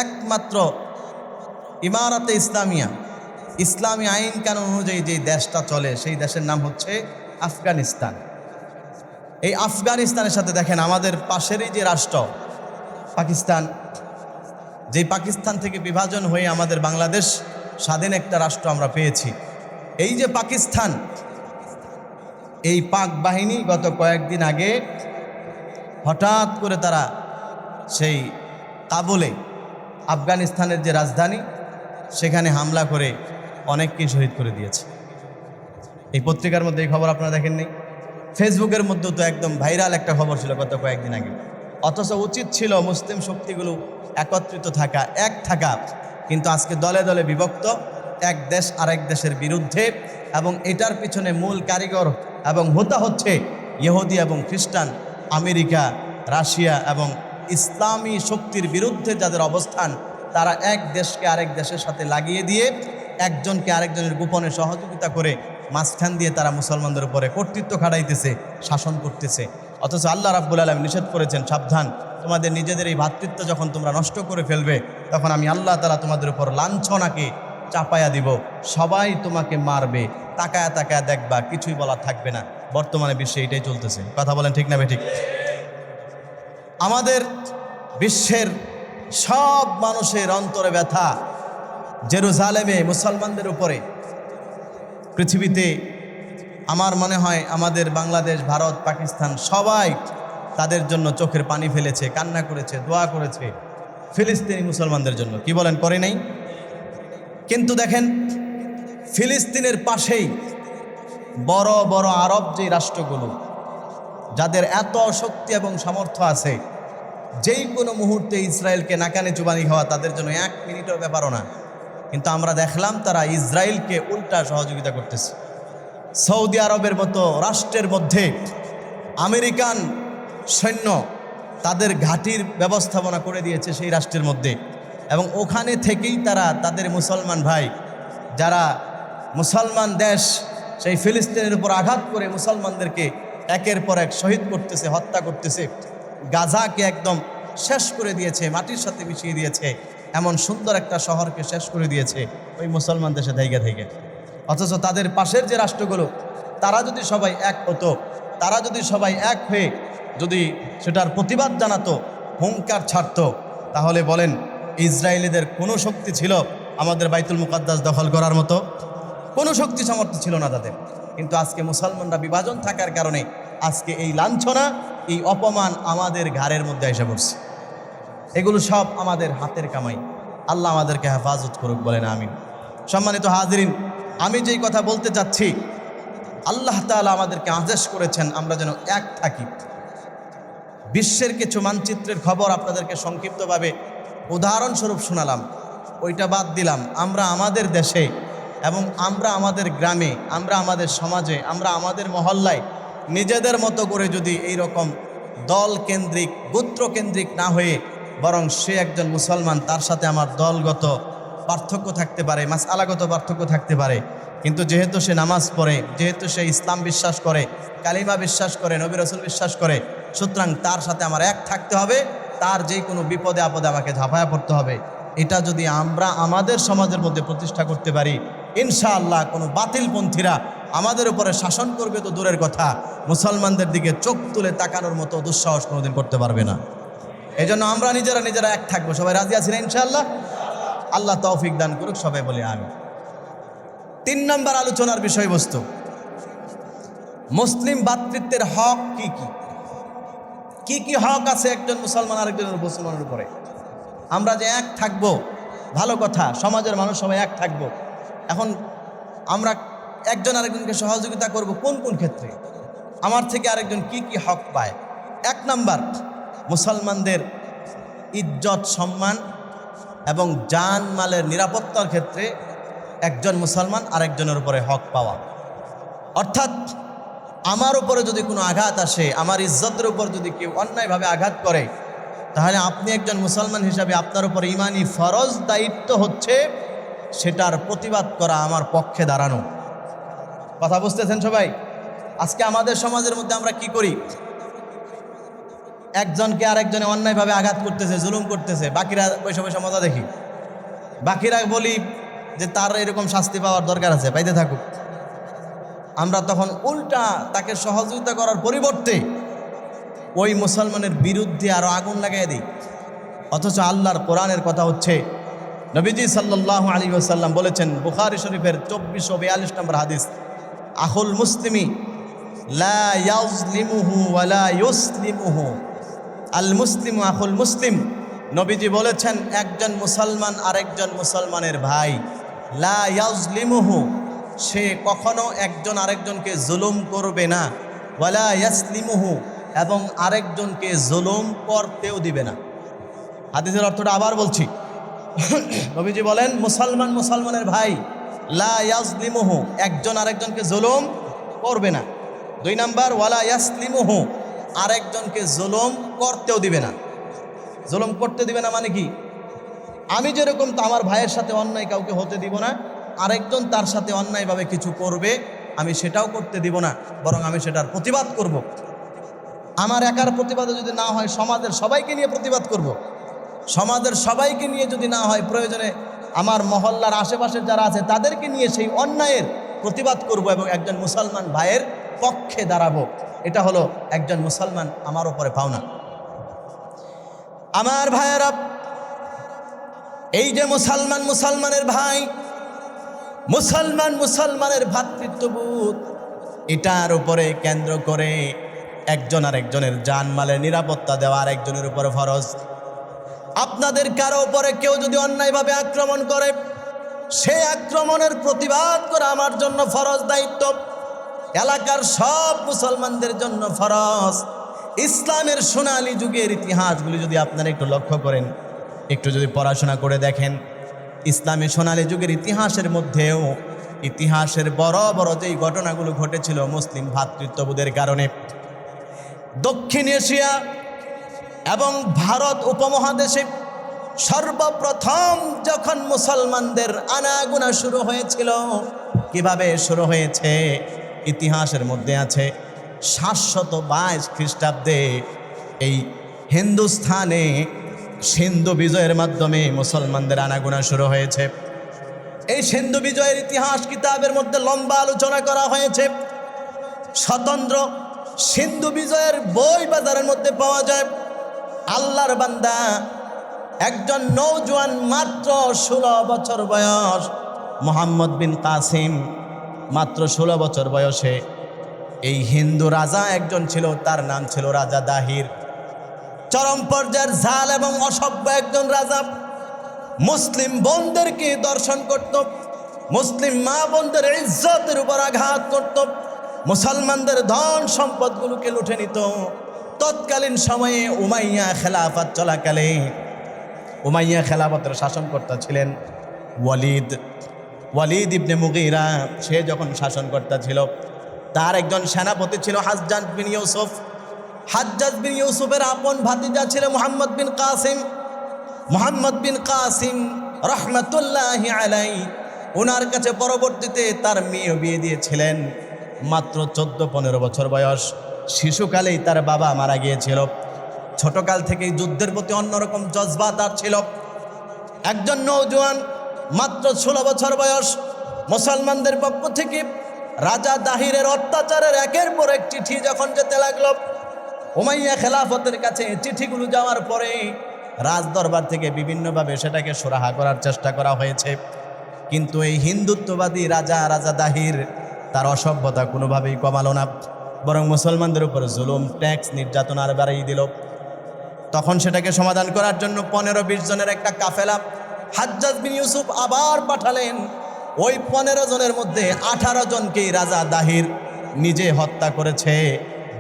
একমাত্র ইমারাতে ইসলামিয়া, ইসলামী আইন কানুন অনুযায়ী যে দেশটা চলে সেই দেশের নাম হচ্ছে আফগানিস্তান। এই আফগানিস্তানের সাথে দেখেন আমাদের পাশেরই যে রাষ্ট্র পাকিস্তান, যেই পাকিস্তান থেকে বিভাজন হয়ে আমাদের বাংলাদেশ স্বাধীন একটা রাষ্ট্র আমরা পেয়েছি। এই যে পাকিস্তান, এই পাক বাহিনী গত কয়েকদিন আগে হঠাৎ করে তারা সেই কাবুলে, আফগানিস্তানের যে রাজধানী, সেখানে হামলা করে অনেককেই শহীদ করে দিয়েছে। এই পত্রিকার মধ্যে এই খবর আপনারা দেখেননি? ফেসবুকের মধ্যেও তো একদম ভাইরাল একটা খবর ছিল গত কয়েকদিন আগে। অথচ উচিত ছিল মুসলিম শক্তিগুলো একত্রিত থাকা, এক থাকা, কিন্তু আজকে দলে দলে বিভক্ত, এক দেশ আরেক দেশের বিরুদ্ধে। এবং এটার পিছনে মূল কারিগর এবং হোতা হচ্ছে ইহুদি এবং খ্রিস্টান, আমেরিকা, রাশিয়া এবং ইসলামী শক্তির বিরুদ্ধে যাদের অবস্থান, তারা এক দেশকে আরেক দেশের সাথে লাগিয়ে দিয়ে একজনকে আরেকজনের গোপনে সহযোগিতা করে মাঝখান দিয়ে তারা মুসলমানদের উপরে কর্তৃত্ব খাটাইতেছে, শাসন করতেছে। অথচ আল্লাহ রাব্বুল আলামিন নিষেধ করেছেন, সাবধান, তোমাদের নিজেদের এই ভ্রাতৃত্ব যখন তোমরা নষ্ট করে ফেলবে, তখন আমি আল্লাহ তাআলা তোমাদের উপর লাঞ্ছনাকে চাপায়া দিব, সবাই তোমাকে মারবে, তাকায়া তাকায়া দেখবা, কিছুই বলার থাকবে না। বর্তমানে বিশ্বে এটাই চলতেছে। কথা বলেন ঠিক না বেঠিক? আমাদের বিশ্বের সব মানুষের অন্তরে ব্যথা জেরুজালেমে মুসলমানদের উপরে। পৃথিবীতে আমার মনে হয় আমাদের বাংলাদেশ, ভারত, পাকিস্তান সবাই তাদের জন্য চোখের পানি ফেলেছে, কান্না করেছে, দোয়া করেছে ফিলিস্তিনি মুসলমানদের জন্য। কি বলেন, করে নাই? কিন্তু দেখেন ফিলিস্তিনের পাশেই বড় বড় আরব যে রাষ্ট্রগুলো, যাদের এত শক্তি এবং সামর্থ্য আছে, যেই কোনো মুহূর্তে ইসরায়েলকে নাকানি চুবানি হওয়া তাদের জন্য 1 মিনিটের ব্যাপারও না। কিন্তু আমরা দেখলাম তারা ইসরায়েলকে উল্টা সহযোগিতা করতেছে। সৌদি আরবের মতো রাষ্ট্রের মধ্যে আমেরিকান সৈন্য তাদের ঘাঁটির ব্যবস্থাপনা করে দিয়েছে সেই রাষ্ট্রের মধ্যে, এবং ওখানে থেকেই তারা তাদের মুসলমান ভাই, যারা মুসলমান দেশ, সেই ফিলিস্তিনের উপর আঘাত করে মুসলমানদেরকে একের পর এক শহীদ করতেছে, হত্যা করতেছে। গাজাকে একদম শেষ করে দিয়েছে, মাটির সাথে মিশিয়ে দিয়েছে, এমন সুন্দর একটা শহরকে শেষ করে দিয়েছে ওই মুসলমান দেশে থেকে থেকে। অথচ তাদের পাশের যে রাষ্ট্রগুলো, তারা যদি সবাই এক হতো, তারা যদি সবাই এক হয়ে যদি সেটার প্রতিবাদ জানাতো, হুঙ্কার ছাড়তো, তাহলে বলেন ইসরায়েলিদের কোনো শক্তি ছিল আমাদের বাইতুল মুকাদ্দাস দখল করার মতো? কোনো শক্তি সামর্থ্য ছিল না তাদের। কিন্তু আজকে মুসলমানরা বিভাজন থাকার কারণে আজকে এই লাঞ্ছনা, এই অপমান আমাদের ঘাড়ের মধ্যে এসে পড়ছে। এগুলো সব আমাদের হাতের কামাই। আল্লাহ আমাদেরকে হেফাজত করুক, বলেন আমিন। সম্মানিত হাজিরিন, আমি যেই কথা বলতে চাচ্ছি, আল্লাহ তাআলা আমাদেরকে আদেশ করেছেন আমরা যেন এক থাকি। বিশ্বের কিছু মানচিত্রের খবর আপনাদেরকে সংক্ষিপ্তভাবে উদাহরণস্বরূপ শোনালাম, ওইটা বাদ দিলাম। আমরা আমাদের দেশে এবং আমরা আমাদের গ্রামে, আমরা আমাদের সমাজে, আমরা আমাদের মহল্লায় নিজেদের মতো করে যদি এই রকম দল কেন্দ্রিক, গোত্র কেন্দ্রিক না হয়ে বরং সে একজন মুসলমান, তার সাথে আমার দলগত পার্থক্য থাকতে পারে, মাসআলাগত পার্থক্য থাকতে পারে, কিন্তু যেহেতু সে নামাজ পড়ে, যেহেতু সে ইসলাম বিশ্বাস করে, কালিমা বিশ্বাস করে, নবী রাসূল বিশ্বাস করে, সুতরাং তার সাথে আমার এক থাকতে হবে, তার যে কোনো বিপদে আপদে আমাকে ঝাঁপায়া পড়তে হবে। এটা যদি আমরা আমাদের সমাজের মধ্যে প্রতিষ্ঠা করতে পারি, ইনশাআল্লাহ কোনো বাতিলপন্থীরা আমাদের উপরে শাসন করবে তো দূরের কথা, মুসলমানদের দিকে চোখ তুলে তাকানোর মতো দুঃসাহস কোনোদিন করতে পারবে না। এই জন্য আমরা নিজেরা এক থাকবো। সবাই রাজি আছেন ইনশাআল্লাহ? আল্লাহ তৌফিক দান করুক, সবাই বলে আমিন। 3 নম্বর আলোচনার বিষয়বস্তু, মুসলিম ভ্রাতৃত্বের হক কি কি? কি কি হক আছে একজন মুসলমান আরেকজনের মুসলমানের উপরে? আমরা যে এক থাকবো, ভালো কথা, সমাজের মানুষ সবাই এক থাকবো। এখন আমরা একজন আরেকজনকে সহযোগিতা করব কোন কোন ক্ষেত্রে? আমার থেকে আরেকজন কি কি হক পায়? 1 নাম্বার, মুসলমানদের ইজ্জত সম্মান এবং জান মালের নিরাপত্তার ক্ষেত্রে একজন মুসলমান আরেকজনের উপরে হক পাওয়া। অর্থাৎ আমার উপরে যদি কোনো আঘাত আসে, আমার ইজ্জতের উপর যদি কেউ অন্যায়ভাবে আঘাত করে, তাহলে আপনি একজন মুসলমান হিসাবে আপনার উপর ইমানি ফরজ দায়িত্ব হচ্ছে সেটার প্রতিবাদ করা, আমার পক্ষে দাঁড়ানো। কথা বুঝতেছেন সবাই? আজকে আমাদের সমাজের মধ্যে আমরা কি করি? একজনকে আরেকজনে অন্যায়ভাবে আঘাত করতেছে, জুলুম করতেছে, বাকিরা বসে বসে মজা দেখি। বাকিরা বলি যে তার এরকম শাস্তি পাওয়ার দরকার আছে, পাইতে থাকুক। আমরা তখন উল্টা তাকে সহযোগিতা করার পরিবর্তে ওই মুসলমানের বিরুদ্ধে আরো আগুন লাগাই দিই। অথচ আল্লাহর কোরআনের কথা হচ্ছে, নবীজি সাল্লাল্লাহু আলাইহি ওয়াসাল্লাম বলেছেন, বুখারী শরীফের 2442 নম্বর হাদিস, আখুল মুসলিমি লা ইয়াজলিমুহু ওয়া লা ইউসলিমুহু, আল মুসলিমু আখুল মুসলিম। নবীজি বলেছেন একজন মুসলমান আরেকজন মুসলমানের ভাই, লা ইয়াজলিমুহু, সে কখনো একজন আরেকজনকে জুলুম করবে না, ওয়ালা ইয়াসলিমুহু, এবং আরেকজনকে জুলুম করতেও দিবে না। হাদিসের অর্থটা আবার বলছি, নবীজি বলেন মুসলমান মুসলমানের ভাই, লা ইয়াজলিমুহু, একজন আরেকজনকে জুলুম করবে না। 2 নাম্বার, ওয়ালা ইয়াসলিমুহু, আরেকজনকে জুলুম করতেও দিবে না। জুলুম করতে দিবে না মানে কি? আমি যেরকম তো আমার ভাইয়ের সাথে অন্যায় কাউকে হতে দিব না, আরেকজন তার সাথে অন্যায়ভাবে কিছু করবে আমি সেটাও করতে দিব না, বরং আমি সেটার প্রতিবাদ করব। আমার একার প্রতিবাদে যদি না হয়, সমাজের সবাইকে নিয়ে প্রতিবাদ করব। সমাজের সবাইকে নিয়ে যদি না হয়, প্রয়োজনে আমার মহল্লার আশেপাশের যারা আছে তাদেরকে নিয়ে সেই অন্যায়ের প্রতিবাদ করব এবং একজন মুসলমান ভাইয়ের পক্ষে দাঁড়াবো। এটা হলো একজন মুসলমান আমার উপরে পাওনা। আমার ভাইয়েরা, এই যে মুসলমান মুসলমানের ভাই, মুসলমান মুসলমানের ভ্রাতৃত্ববোধ, এটার উপরে কেন্দ্র করে একজন আরেকজনের জানমালের নিরাপত্তা দেওয়া আরেকজনের উপরে ফরজ। আপনাদের কারো উপরে কেউ যদি অন্যায়ভাবে আক্রমণ করে, সে আক্রমণের প্রতিবাদ করা আমার জন্য ফরজ দায়িত্ব, এলাকার সব মুসলমানদের জন্য ফরজ। ইসলামের সোনালী যুগের ইতিহাসগুলি যদি আপনারা একটু লক্ষ্য করেন, একটু যদি পড়াশোনা করে দেখেন, ইসলামী সোনালী যুগের ইতিহাসের মধ্যেও ইতিহাসের বড় বড় যেই ঘটনাগুলো ঘটেছিল মুসলিম ভ্রাতৃত্ববোধের কারণে, দক্ষিণ এশিয়া এবং ভারত উপমহাদেশে সর্বপ্রথম যখন মুসলমানদের আনাগোনা শুরু হয়েছিল, কিভাবে শুরু হয়েছে ইতিহাসের মধ্যে আছে। 722 খ্রিস্টাব্দে এই হিন্দুস্থানে সিন্ধু বিজয়ের মাধ্যমে মুসলমানদের আনাগোনা শুরু হয়েছে। এই সিন্ধু বিজয়ের ইতিহাস কিতাবের মধ্যে লম্বা আলোচনা করা হয়েছে। স্বতন্ত্র সিন্ধু বিজয়ের বই বাজারের মধ্যে পাওয়া যায়। আল্লাহর বান্দা একজন নওজোয়ান, মাত্র 16 বছর বয়স, মোহাম্মদ বিন কাসিম, মাত্র 16 বছর বয়সে এই হিন্দু রাজা একজন ছিল, তার নাম ছিল রাজা দাহির। চরম পর্যায়ের ঝাল এবং অসভ্য একজন রাজা। মুসলিম বোনদেরকে দর্শন করত, মুসলিম মা বোনদের ইজ্জতের উপর আঘাত করত, মুসলমানদের ধন সম্পদগুলোকে লুটে নিত। তৎকালীন সময়ে উমাইয়া খেলাফত চলাকালে, উমাইয়া খেলাফতের শাসনকর্তা ছিলেন ওয়ালিদ ইবনে মুগীরা। সে যখন শাসনকর্তা ছিল, তার একজন সেনাপতি ছিল হাজ্জাজ বিন ইউসুফ। হাজ্জাজ বিন ইউসুফের আপন ভাতিজা ছিল মুহাম্মদ বিন কাসিম। মুহাম্মদ বিন কাসিম রহমতুল্লাহি আলাইহি, ওনার কাছে পরবর্তীতে তার মেয়ে বিয়ে দিয়েছিলেন। মাত্র 14-15 বছর বয়স, শিশুকালেই তার বাবা মারা গিয়েছিল। ছোটকাল থেকেই যুদ্ধের প্রতি অন্যরকম জজবা তার ছিল। একজন নওজোয়ান, মাত্র 16 বছর বয়স, মুসলমানদের পক্ষ থেকে রাজা দাহিরের অত্যাচারের একের পর এক চিঠি যখন যেতে লাগলো উমাইয়া খেলাফতের কাছে, চিঠিগুলো যাওয়ার পরে রাজদরবার থেকে বিভিন্নভাবে সেটাকে সুরাহা করার চেষ্টা করা হয়েছে। কিন্তু এই হিন্দুত্ববাদী রাজা দাহির তার অসভ্যতা কোনোভাবেই কমালো না, বরং মুসলমানদের উপর জুলুম, ট্যাক্স, নির্যাতন আর বাড়িয়ে দিল। তখন সেটাকে সমাধান করার জন্য 15-20 জনের একটা কাফেলা হাজ্জাজ বিন ইউসুফ আবার পাঠালেন। ওই 15 জনের মধ্যে 18 জনকেই রাজা দাহির নিজে হত্যা করেছে,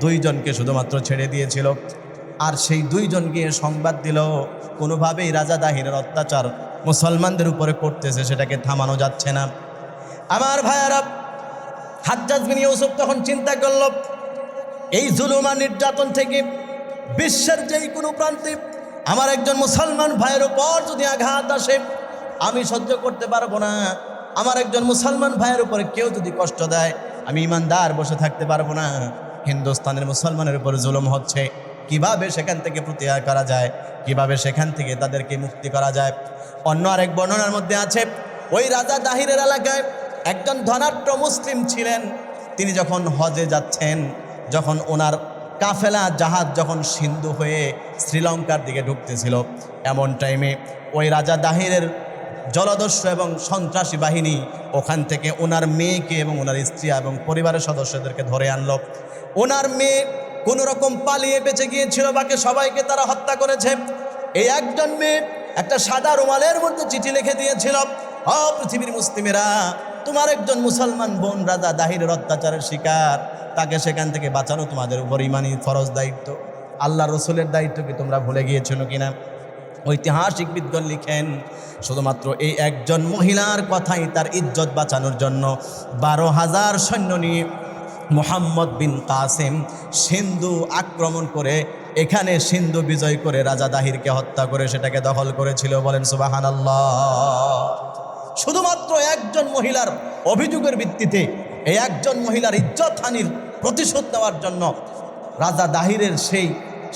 2 জনকে শুধুমাত্র ছেড়ে দিয়েছিল। আর সেই 2 জন গিয়ে সংবাদ দিল কোনোভাবেই রাজা দাহিরের অত্যাচার মুসলমানদের উপরে করতেছে, সেটাকে থামানো যাচ্ছে না। আমার ভাইয়ারা, হাজ্জাজ বিন ইউসুফ তখন চিন্তা করল, এই জুলুম আর নির্যাতন থেকে বিশ্বের যেই কোনো প্রান্তে আমার একজন মুসলমান ভাইয়ের উপর যদি আঘাত আসে, আমি সহ্য করতে পারবো না। আমার একজন মুসলমান ভাইয়ের উপরে কেউ যদি কষ্ট দেয়, আমি ইমানদার বসে থাকতে পারবো না। হিন্দুস্তানের মুসলমানের উপর জুলুম হচ্ছে, কিভাবে সেখান থেকে প্রতিহার করা যায়, কিভাবে সেখান থেকে তাদেরকে মুক্তি করা যায়। অন্য আরেক বর্ণনার মধ্যে আছে, ওই রাজা দাহিরের এলাকায় একজন ধনাঢ্য মুসলিম ছিলেন। তিনি যখন হজে যাচ্ছেন, যখন ওনার কাফেলা জাহাজ যখন সিন্ধু হয়ে শ্রীলঙ্কার দিকে ঢুকতেছিল, এমন টাইমে ওই রাজা দাহিরের জলদস্যু এবং সন্ত্রাসী বাহিনী ওখান থেকে ওনার মেয়েকে এবং ওনার স্ত্রী এবং পরিবারের সদস্যদেরকে ধরে আনলো। ওনার মেয়ে কোনো রকম পালিয়ে বেঁচে গিয়েছিল, বাকি সবাইকে তারা হত্যা করেছে। এই একজন মেয়ে একটা সাদা রুমালের মধ্যে চিঠি লিখে দিয়েছিল, পৃথিবীর মুসলিমেরা, তোমার একজন মুসলমান বোন রাজা দাহিরের অত্যাচারের শিকার, তাকে সেখান থেকে বাঁচানো তোমাদের উপর ইমানি ফরজ দায়িত্ব। আল্লাহ রসুলের দায়িত্ব কি তোমরা ভুলে গিয়েছিল কিনা? ঐতিহাসিকবিদগণ লিখেন, শুধুমাত্র এই একজন মহিলার কথাই তার ইজ্জত বাঁচানোর জন্য 12,000 সৈন্য নিয়ে মুহাম্মদ বিন কাসিম সিন্ধু আক্রমণ করে, এখানে সিন্ধু বিজয় করে রাজা দাহিরকে হত্যা করে সেটাকে দখল করেছিল। বলেন সুবহানাল্লাহ। শুধুমাত্র একজন মহিলার অভিযোগের ভিত্তিতে, এই একজন মহিলার ইজ্জতহানির প্রতিশোধ নেওয়ার জন্য রাজা দাহিরের সেই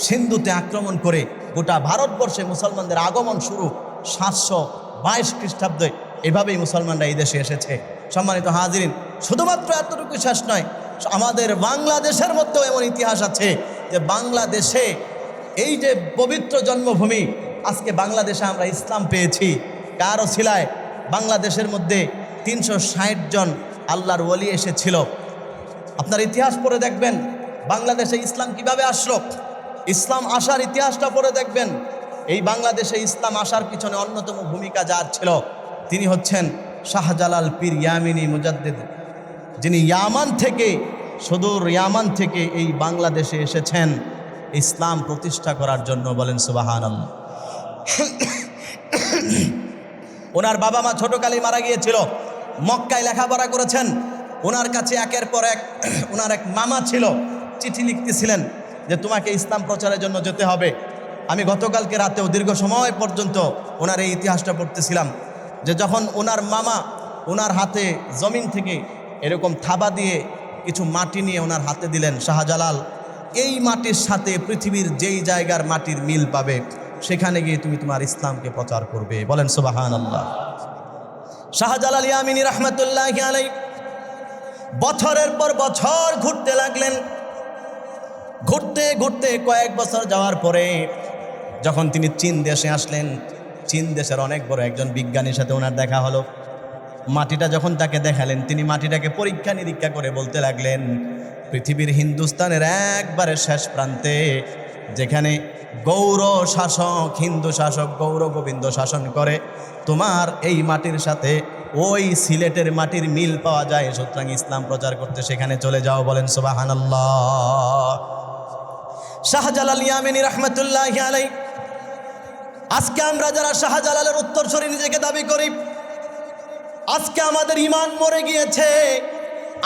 সিন্ধুতে আক্রমণ করে গোটা ভারতবর্ষে মুসলমানদের আগমন শুরু 722 খ্রিস্টাব্দে। এভাবেই মুসলমানরা এই দেশে এসেছে। সম্মানিত হাজিরিন, শুধুমাত্র এতটুকু শেষ নয়, আমাদের বাংলাদেশের মধ্যেও এমন ইতিহাস আছে যে বাংলাদেশে এই যে পবিত্র জন্মভূমি, আজকে বাংলাদেশে আমরা ইসলাম পেয়েছি কার ওসিলায়। বাংলাদেশের মধ্যে 360 জন আল্লাহর ওলি এসেছিল। আপনার ইতিহাস পড়ে দেখবেন বাংলাদেশে ইসলাম কিভাবে আসলো, ইসলাম আসার ইতিহাসটা পড়ে দেখবেন। এই বাংলাদেশে ইসলাম আসার পিছনে অন্যতম ভূমিকা যার ছিল, তিনি হচ্ছেন শাহজালাল পীর ইয়ামিনী মুজাদ্দিদ, যিনি ইয়ামান থেকে, সুদূর ইয়ামান থেকে এই বাংলাদেশে এসেছেন ইসলাম প্রতিষ্ঠা করার জন্য। বলেন সুবহানাল্লাহ। ওনার বাবা মা ছোটকালেই মারা গিয়েছিল, মক্কায় লেখাপড়া করেছেন। ওনার কাছে একের পর এক ওনার এক মামা ছিল, চিঠি লিখতেছিলেন যে তোমাকে ইসলাম প্রচারের জন্য যেতে হবে। আমি গতকালকে রাতেও দীর্ঘ সময় পর্যন্ত ওনার এই ইতিহাসটা পড়তেছিলাম, যে যখন ওনার মামা ওনার হাতে জমিন থেকে এরকম থাবা দিয়ে কিছু মাটি নিয়ে ওনার হাতে দিলেন, শাহজালাল এই মাটির সাথে পৃথিবীর যেই জায়গার মাটির মিল পাবে সেখানে গিয়ে তুমি তোমার ইসলামকে প্রচার করবে। বলেন সুবহানাল্লাহ। শাহজালাল ইয়ামিনী রহমতুল্লাহি আলাইহি বছরের পর বছর ঘুরতে লাগলেন। ঘুরতে ঘুরতে কয়েক বছর যাওয়ার পরে যখন তিনি চীন দেশে আসলেন, চীন দেশের অনেক বড় একজন বিজ্ঞানীর সাথে ওনার দেখা হলো। মাটিটা যখন তাকে দেখালেন, তিনি মাটিটাকে পরীক্ষা নিরীক্ষা করে বলতে লাগলেন, পৃথিবীর হিন্দুস্তানের একবারে শেষ প্রান্তে যেখানে গৌর শাসক, হিন্দু শাসক গৌর গোবিন্দ শাসন করে, তোমার এই মাটির সাথে ওই সিলেটের মাটির মিল পাওয়া যায়, সুতরাং ইসলাম প্রচার করতে সেখানে চলে যাও। বলেন সুবহানাল্লাহ। শাহজালাল ইয়ামিনী রহমতুল্লাহি আলাইহি, আজকে আমরা যারা শাহজালালের উত্তরসূরি নিজেকে দাবি করি, আজকে আমাদের ঈমান মরে গিয়েছে।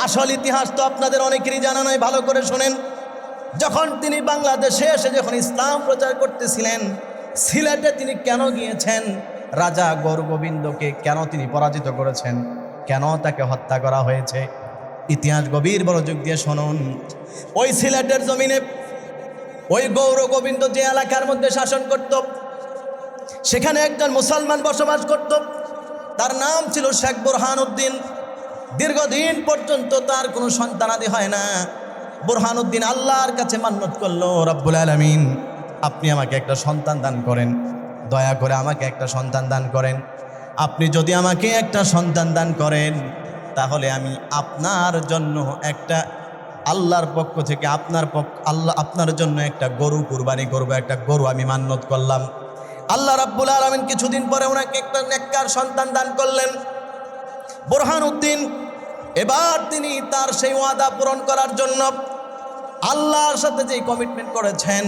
আসল ইতিহাস তো আপনাদের অনেকেরই জানা নয়, ভালো করে শোনেন। যখন তিনি বাংলাদেশে এসে যখন ইসলাম প্রচার করতেছিলেন, সিলেটে তিনি কেন গিয়েছেন? রাজা গৌরগোবিন্দকে কেন তিনি পরাজিত করেছেন? কেন তাকে হত্যা করা হয়েছে? ইতিহাস গভীর মনোযোগ দিয়ে শুনুন। ওই সিলেটের জমিনে ওই গৌরগোবিন্দ যে এলাকার মধ্যে শাসন করত, সেখানে একজন মুসলমান বসবাস করত, তার নাম ছিল শেখ বুরহানুদ্দিন। দীর্ঘদিন পর্যন্ত তার কোনো সন্তানাদি হয় না। বুরহানুদ্দিন আল্লাহর কাছে মান্নত করলো, রব্বুল আলামিন আপনি আমাকে একটা সন্তান দান করেন, দয়া করে আমাকে একটা সন্তান দান করেন। আপনি যদি আমাকে একটা সন্তান দান করেন তাহলে আমি আপনার জন্য একটা, আল্লাহর পক্ষ থেকে আপনার জন্য একটা গরু কুরবানি করবো, একটা গরু আমি মান্নত করলাম। আল্লাহ রাব্বুল আলামিন কিছুদিন পরে ওনাকে একটা নেককার সন্তান দান করলেন। বুরহানুদ্দিন এবার তিনি তার সেই ওয়াদা পূরণ করার জন্য, আল্লাহর সাথে যে কমিটমেন্ট করেছেন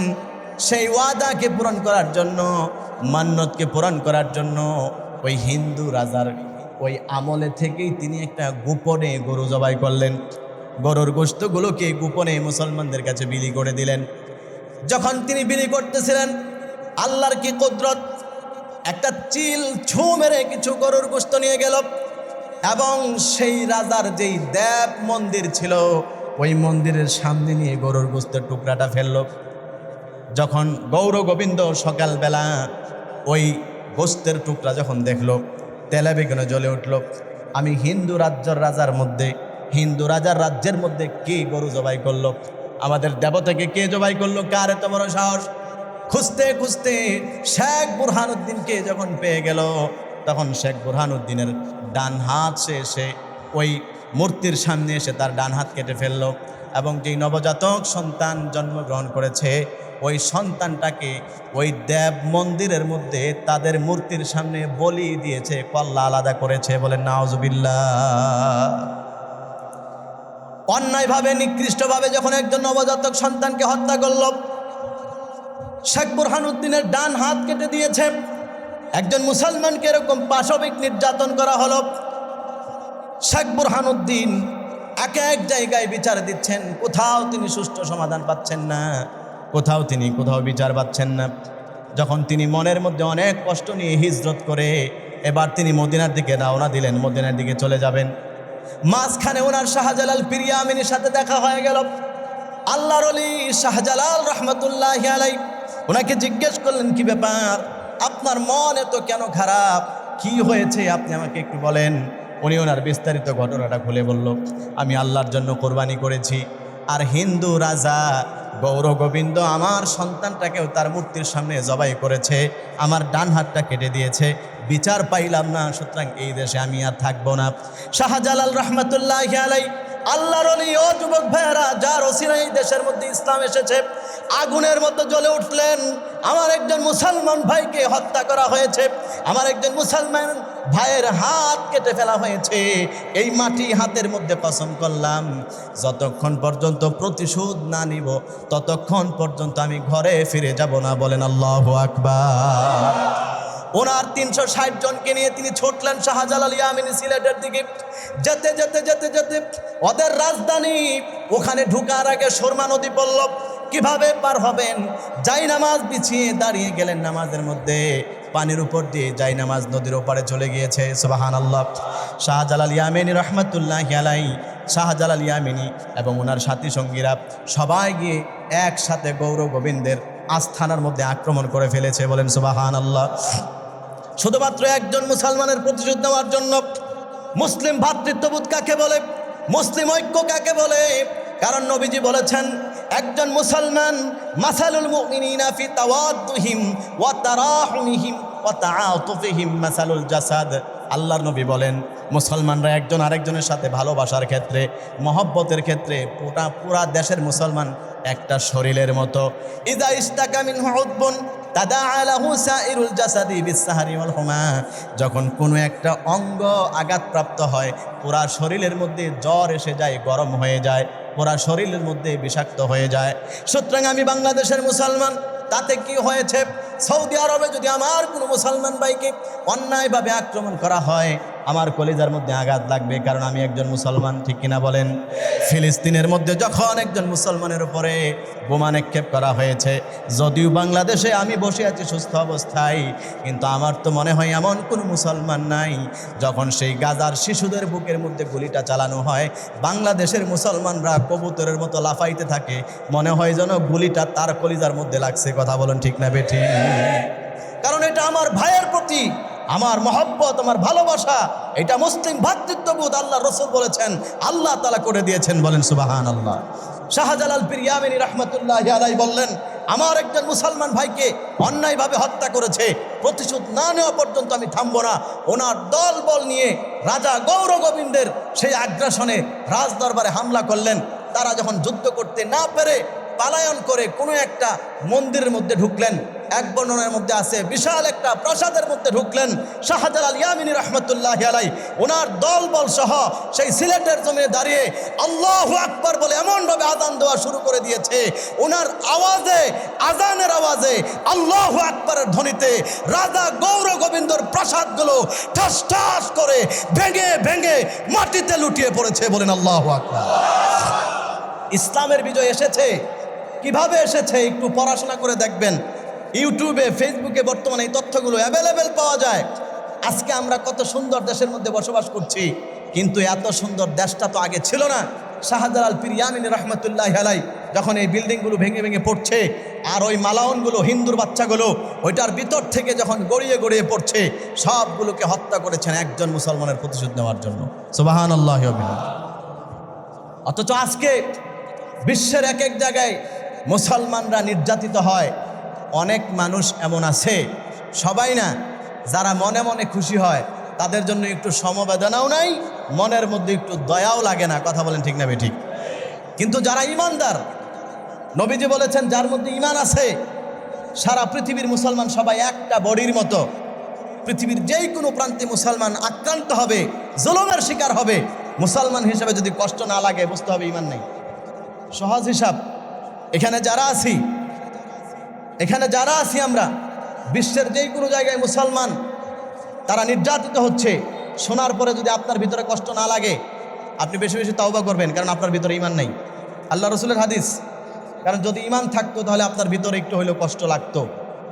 সেই ওয়াদাকে পূরণ করার জন্য, মান্নতকে পূরণ করার জন্য ওই হিন্দু রাজার ওই আমলে থেকেই তিনি একটা গোপনে গরু জবাই করলেন। গরুর গোশতগুলোকে গোপনে মুসলমানদের কাছে বিলি করে দিলেন। যখন তিনি বিলি করতেছিলেন, আল্লাহর কি কুদরত, একটা চিল ছু মেরে কিছু গরুর গোশত নিয়ে গেল এবং সেই রাজার যেই দেব মন্দির ছিল ওই মন্দিরের সামনে নিয়ে গরুর গোশতের টুকরাটা ফেলল। যখন গৌর গোবিন্দ সকালবেলা ওই গোশতের টুকরা যখন দেখলো, তেলে বেগুনে জ্বলে উঠল। আমি হিন্দু রাজার রাজ্যের মধ্যে কে গরু জবাই করলো? আমাদের দেবতাকে কে জবাই করলো? কার এত বড় সাহস? খুঁজতে খুঁজতে শেখ বুরহানুদ্দিনকে যখন পেয়ে গেল, তখন শেখ বুরহানুদ্দিনের ডান হাত সে ওই মূর্তির সামনে এসে তার ডান হাত কেটে ফেলল এবং যেই নবজাতক সন্তান জন্মগ্রহণ করেছে ওই সন্তানটাকে ওই দেব মন্দিরের মধ্যে তাদের মূর্তির সামনে বলি দিয়েছে, কল্লা আলাদা করেছে। বলেন নাউজুবিল্লাহ। অন্যায়ভাবে নিকৃষ্টভাবে যখন একজন নবজাতক সন্তানকে হত্যা করল, শেখ বুরহানুদ্দিনের ডান হাত কেটে দিয়েছে। একজন মুসলমানকে এরকম পাশবিক নির্যাতন করা হলো। শেখ বুরহানুদ্দিন এক এক জায়গায় বিচার দিচ্ছেন, কোথাও তিনি সুষ্ঠু সমাধান পাচ্ছেন না, কোথাও বিচার পাচ্ছেন না। যখন তিনি মনের মধ্যে অনেক কষ্ট নিয়ে হিজরত করে এবার তিনি মদিনার দিকে রওনা দিলেন, মদিনার দিকে চলে যাবেন। মাঝখানে ওনার শাহজালাল পীর ইয়ামিনীর সাথে দেখা হয়ে গেল। আল্লাহর ওলি শাহজালাল রহমতুল্লাহি আলাইহি ওনাকে জিজ্ঞেস করলেন, কি ব্যাপার, আপনার মন এত কেন খারাপ, কি হয়েছে আপনি আমাকে একটু বলেন। উনি ওনার বিস্তারিত ঘটনাটা খুলে বলল, আমি আল্লাহর জন্য কোরবানি করেছি, আর হিন্দু রাজা গৌর গোবিন্দ আমার সন্তানটাকেও তার মূর্তির সামনে জবাই করেছে, আমার ডান হাতটা কেটে দিয়েছে, বিচার পাইলাম না, সুতরাং এই দেশে আমি আর থাকবো না। শাহজালাল রহমতুল্লাহি আলাইহি আল্লাহর ওলি, ও যুবক ভাইয়েরা, যার ওসিলায় এই দেশের মধ্যে ইসলাম এসেছে, আগুনের মতো জ্বলে উঠলেন। আমার একজন মুসলমান ভাইকে হত্যা করা হয়েছে, আমার একজন মুসলমান ভাইয়ের হাত কেটে ফেলা হয়েছে। এই মাটি হাতের মধ্যে কসম করলাম, যতক্ষণ পর্যন্ত প্রতিশোধ না নিব ততক্ষণ পর্যন্ত আমি ঘরে ফিরে যাব না। বলেন আল্লাহু আকবার। ওনার 360 জনকে নিয়ে তিনি ছুটলেন শাহজালাল ইয়ামিনী সিলেটের দিকে। যেতে যেতে যেতে যেতে ওদের রাজধানী ওখানে ঢুকার আগে সুরমা নদী পড়ল। কিভাবে পার হবেন? যাই নামাজ বিছিয়ে দাঁড়িয়ে গেলেন নামাজের মধ্যে, পানির উপর দিয়ে যাই নামাজ নদীর ওপারে চলে গিয়েছে। সুবহানাল্লাহ। শাহজালাল ইয়ামিনী রহমাতুল্লাহি আলাইহি, শাহজালাল ইয়ামিনী এবং ওনার সাথী সঙ্গীরা সবাই গিয়ে একসাথে গৌর গোবিন্দের আস্থানার মধ্যে আক্রমণ করে ফেলেছে। বলেন সুবহানাল্লাহ। শুধুমাত্র একজন মুসলমানের প্রতিশোধ নেওয়ার জন্য। মুসলিম ভ্রাতৃত্ববোধ কাকে বলে? মুসলিম ঐক্য কাকে বলে? কারণ নবীজি বলেছেন, একজন মুসলমান মাসালুল মুমিনিনা ফি তাওয়াদ্দুহিম ওয়া তারাহুমিহিম ওয়া তাআতুফিহিম মাসালুল জাসাদ। আল্লাহর নবী বলেন, মুসলমানরা একজন আরেকজনের সাথে ভালোবাসার ক্ষেত্রে, মহব্বতের ক্ষেত্রে পুরা দেশের মুসলমান একটা শরীরের মতো। ইযা ইস্তাকা মিনহু উদবুন তাদাআ লাহু সাইরুল জাসাদি বিসসাহরি ওয়াল হুমা। যখন কোনো একটা অঙ্গ আঘাতপ্রাপ্ত হয়, পুরা শরীরের মধ্যে জ্বর এসে যায়, গরম হয়ে যায়, পুরা শরীরের মধ্যে বিষাক্ত হয়ে যায়। সুতরাং আমি বাংলাদেশের মুসলমান, তাতে কি হয়েছে? সৌদি আরবে যদি আমার কোনো মুসলমান ভাইকে অন্যায়ভাবে আক্রমণ করা হয়, আমার কলিজার মধ্যে আঘাত লাগবে, কারণ আমি একজন মুসলমান। ঠিক কিনা বলেন? ফিলিস্তিনের মধ্যে যখন একজন মুসলমানের উপরে বোমা নিক্ষেপ করা হয়েছে, যদিও বাংলাদেশে আমি বসে আছি সুস্থ অবস্থায়, কিন্তু আমার তো মনে হয় এমন কোনো মুসলমান নাই। যখন সেই গাজার শিশুদের বুকের মধ্যে গুলিটা চালানো হয়, বাংলাদেশের মুসলমানরা কবুতরের মতো লাফাইতে থাকে, মনে হয় যেন গুলিটা তার কলিজার মধ্যে লাগছে। কথা বলেন ঠিক না বেঠি? কারণ এটা আমার ভাইয়ের প্রতি আমার মহব্বত, আমার ভালোবাসা, এটা মুসলিম ভ্রাতৃত্ববোধ। আল্লাহ রসুল বলেছেন, আল্লাহ তাআলা করে দিয়েছেন। বলেন সুবহানাল্লাহ। শাহজালাল পীর ইয়ামিনী রাহমাতুল্লাহি আলাইহি বললেন, আমার একজন মুসলমান ভাইকে অন্যায়ভাবে হত্যা করেছে, প্রতিশোধ না নেওয়া পর্যন্ত আমি থামবো না। ওনার দল বল নিয়ে রাজা গৌর গোবিন্দের সেই আগ্রাসনে রাজদরবারে হামলা করলেন। তারা যখন যুদ্ধ করতে না পেরে পালায়ন করে কোনো একটা মন্দিরের মধ্যে ঢুকলেন। এক বর্ণনার মধ্যে আছে বিশাল একটা প্রাসাদের মধ্যে ঢুকলেন। শাহজালাল ইয়ামিনী রাহমাতুল্লাহি আলাইহি ওনার দলবল সহ সেই সিলেটের জমিনে দাঁড়িয়ে আল্লাহু আকবার বলে এমনভাবে আযান দেওয়া শুরু করে দিয়েছে, ওনার আওয়াজে, আযানের আওয়াজে, আল্লাহু আকবারের ধ্বনিতে রাজা গৌর গোবিন্দর প্রাসাদগুলো ঠাস ঠাস করে ভেঙে ভেঙে মাটিতে লুটিয়ে পড়েছে। বলেন আল্লাহু আকবার। ইসলামের বিজয় এসেছে। কিভাবে এসেছে একটু পড়াশোনা করে দেখবেন। ইউটিউবে, ফেসবুকে বর্তমানে এই তথ্যগুলো অ্যাভেলেবেল পাওয়া যায়। আজকে আমরা কত সুন্দর দেশের মধ্যে বসবাস করছি, কিন্তু এত সুন্দর দেশটা তো আগে ছিল না। শাহজালাল পীর ইয়ামিনী রাহমাতুল্লাহি আলাইহি যখন এই বিল্ডিংগুলো ভেঙে ভেঙে পড়ছে, আর ওই মালাউনগুলো, হিন্দুর বাচ্চাগুলো ওইটার ভিতর থেকে যখন গড়িয়ে গড়িয়ে পড়ছে, সবগুলোকে হত্যা করেছেন একজন মুসলমানের প্রতিশোধ নেওয়ার জন্য। সুবহানাল্লাহি ওয়া বিহামদিহি। অথচ আজকে বিশ্বের এক এক জায়গায় মুসলমানরা নির্যাতিত হয়। অনেক মানুষ এমন আছে, সবাই না, যারা মনে মনে খুশি হয়, তাদের জন্য একটু সমবেদনাও নাই, মনের মধ্যে একটু দয়াও লাগে না। কথা বলেন ঠিক না বেঠিক? কিন্তু যারা ইমানদার, নবীজি বলেছেন, যার মধ্যে ইমান আছে, সারা পৃথিবীর মুসলমান সবাই একটা বডির মতো। পৃথিবীর যেই কোনো প্রান্তে মুসলমান আক্রান্ত হবে, জুলুমের শিকার হবে, মুসলমান হিসেবে যদি কষ্ট না লাগে, বুঝতে হবে ইমান নেই। সহজ হিসাব। এখানে যারা আছি আমরা, বিশ্বের যেই কোনো জায়গায় মুসলমান তারা নির্যাতিত হচ্ছে, শোনার পরে যদি আপনার ভিতরে কষ্ট না লাগে, আপনি বেশি বেশি তাওবা করবেন, কারণ আপনার ভিতরে ইমান নেই। আল্লাহ রসুলের হাদিস। কারণ যদি ইমান থাকতো তাহলে আপনার ভিতরে একটু হলেও কষ্ট লাগতো,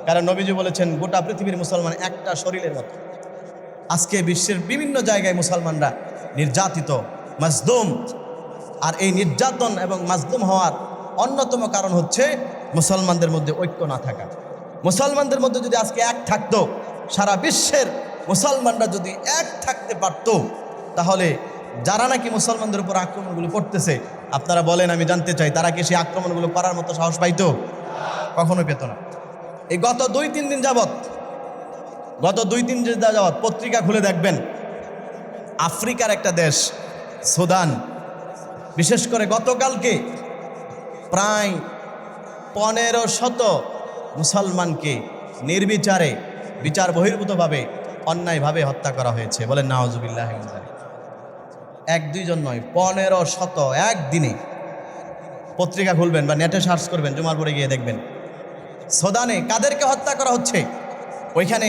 কারণ নবীজি বলেছেন গোটা পৃথিবীর মুসলমান একটা শরীরের মতো। আজকে বিশ্বের বিভিন্ন জায়গায় মুসলমানরা নির্যাতিত, মাজলুম। আর এই নির্যাতন এবং মাজলুম হওয়ার অন্যতম কারণ হচ্ছে মুসলমানদের মধ্যে ঐক্য না থাকা। মুসলমানদের মধ্যে যদি আজকে এক থাকতো, সারা বিশ্বের মুসলমানরা যদি এক থাকতে পারত, তাহলে যারা নাকি মুসলমানদের উপর আক্রমণগুলো করতেছে, আপনারা বলেন, আমি জানতে চাই, তারা কি সেই আক্রমণগুলো করার মতো সাহস পাইতো? কখনো পেত না। এই গত 2-3 দিন যাবৎ পত্রিকা খুলে দেখবেন, আফ্রিকার একটা দেশ সুদান, বিশেষ করে গতকালকে প্রায় 1500 মুসলমানকে নির্বিচারে, বিচার বহির্ভূতভাবে অন্যায়ভাবে হত্যা করা হয়েছে। বলেন নাউজুবিল্লাহ। এক দুইজন নয়, 1500 একদিনে। পত্রিকা খুলবেন বা নেটে সার্চ করবেন, জুমার পরে গিয়ে দেখবেন সুদানে কাদেরকে হত্যা করা হচ্ছে। ওইখানে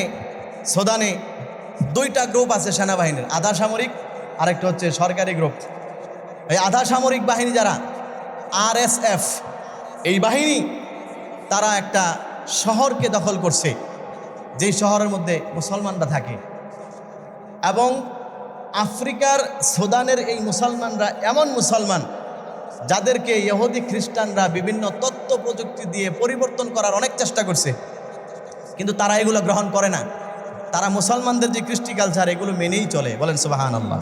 সুদানে দুইটা গ্রুপ আছে সেনাবাহিনীর, আধা সামরিক আরেকটা হচ্ছে সরকারি গ্রুপ। এই আধা সামরিক বাহিনী যারা RSF, এই বাহিনী তারা একটা শহরকে দখল করছে, যেই শহরের মধ্যে মুসলমানরা থাকে। এবং আফ্রিকার সুদানের এই মুসলমানরা এমন মুসলমান যাদেরকে ইহুদি খ্রিস্টানরা বিভিন্ন তথ্য প্রযুক্তি দিয়ে পরিবর্তন করার অনেক চেষ্টা করছে, কিন্তু তারা এগুলো গ্রহণ করে না। তারা মুসলমানদের যে কৃষ্টি কালচার এগুলো মেনেই চলে। বলেন সুবহানাল্লাহ।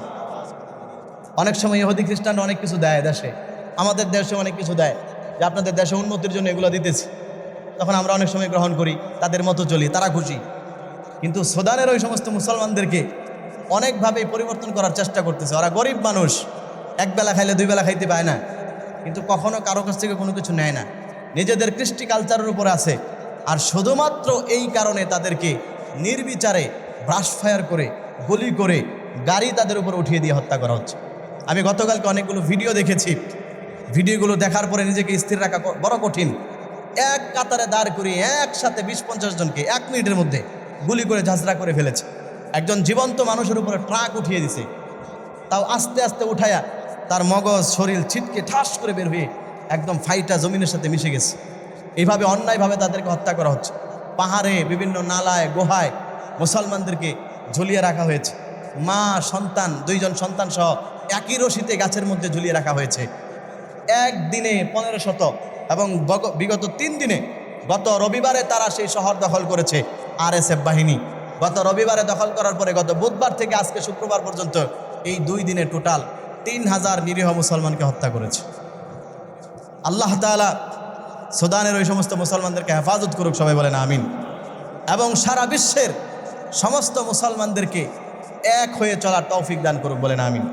অনেক সময় ইহুদি খ্রিস্টানরা অনেক কিছু দেয় দেশে, আমাদের দেশে অনেক কিছু দেয় যে আপনাদের দেশে উন্নতির জন্য এগুলো দিতেছি, তখন আমরা অনেক সময় গ্রহণ করি, তাদের মতো চলি, তারা খুশি। কিন্তু সুদানের ওই সমস্ত মুসলমানদেরকে অনেকভাবেই পরিবর্তন করার চেষ্টা করতেছে। ওরা গরিব মানুষ, এক বেলা খাইলে দুই বেলা খাইতে পায় না, কিন্তু কখনো কারো কাছ থেকে কোনো কিছু নেয় না, নিজেদের কৃষ্টি কালচারের উপর আছে। আর শুধুমাত্র এই কারণে তাদেরকে নির্বিচারে ব্রাশ ফায়ার করে, গুলি করে, গাড়ি তাদের উপর উঠিয়ে দিয়ে হত্যা করা হচ্ছে। আমি গতকালকে অনেকগুলো ভিডিও দেখেছি। ভিডিওগুলো দেখার পরে নিজেকে স্থির রাখা বড় কঠিন। এক কাতারে দাঁড় করিয়ে একসাথে 20-50 জনকে 1 মিনিটের মধ্যে গুলি করে ঝাঁঝরা করে ফেলেছে। একজন জীবন্ত মানুষের উপরে ট্রাক উঠিয়ে দিছে, তাও আস্তে আস্তে উঠায়া তার মগজ শরীর ছিটকে ঠাস করে বের হয়ে একদম ফাইটা জমিনের সাথে মিশে গেছে। এইভাবে অন্যায়ভাবে তাদেরকে হত্যা করা হচ্ছে। পাহাড়ে, বিভিন্ন নালায়, গুহায় মুসলমানদেরকে ঝুলিয়ে রাখা হয়েছে। মা সন্তান, 2 জন সন্তান সহ একই রশিতে গাছের মধ্যে ঝুলিয়ে রাখা হয়েছে। একদিনে 1500 এবং বিগত 3 দিনে, গত রবিবারে তারা সেই শহর দখল করেছে RSF বাহিনী। গত রবিবারে দখল করার পরে গত বুধবার থেকে আজকে শুক্রবার পর্যন্ত এই 2 দিনে টোটাল 3000 নিরীহ মুসলমানকে হত্যা করেছে। আল্লাহ তাআলা সুদানের ওই সমস্ত মুসলমানদেরকে হেফাজত করুক, সবাই বলেন আমিন। এবং সারা বিশ্বের সমস্ত মুসলমানদেরকে এক হয়ে চলার তৌফিক দান করুক, বলেন আমিন।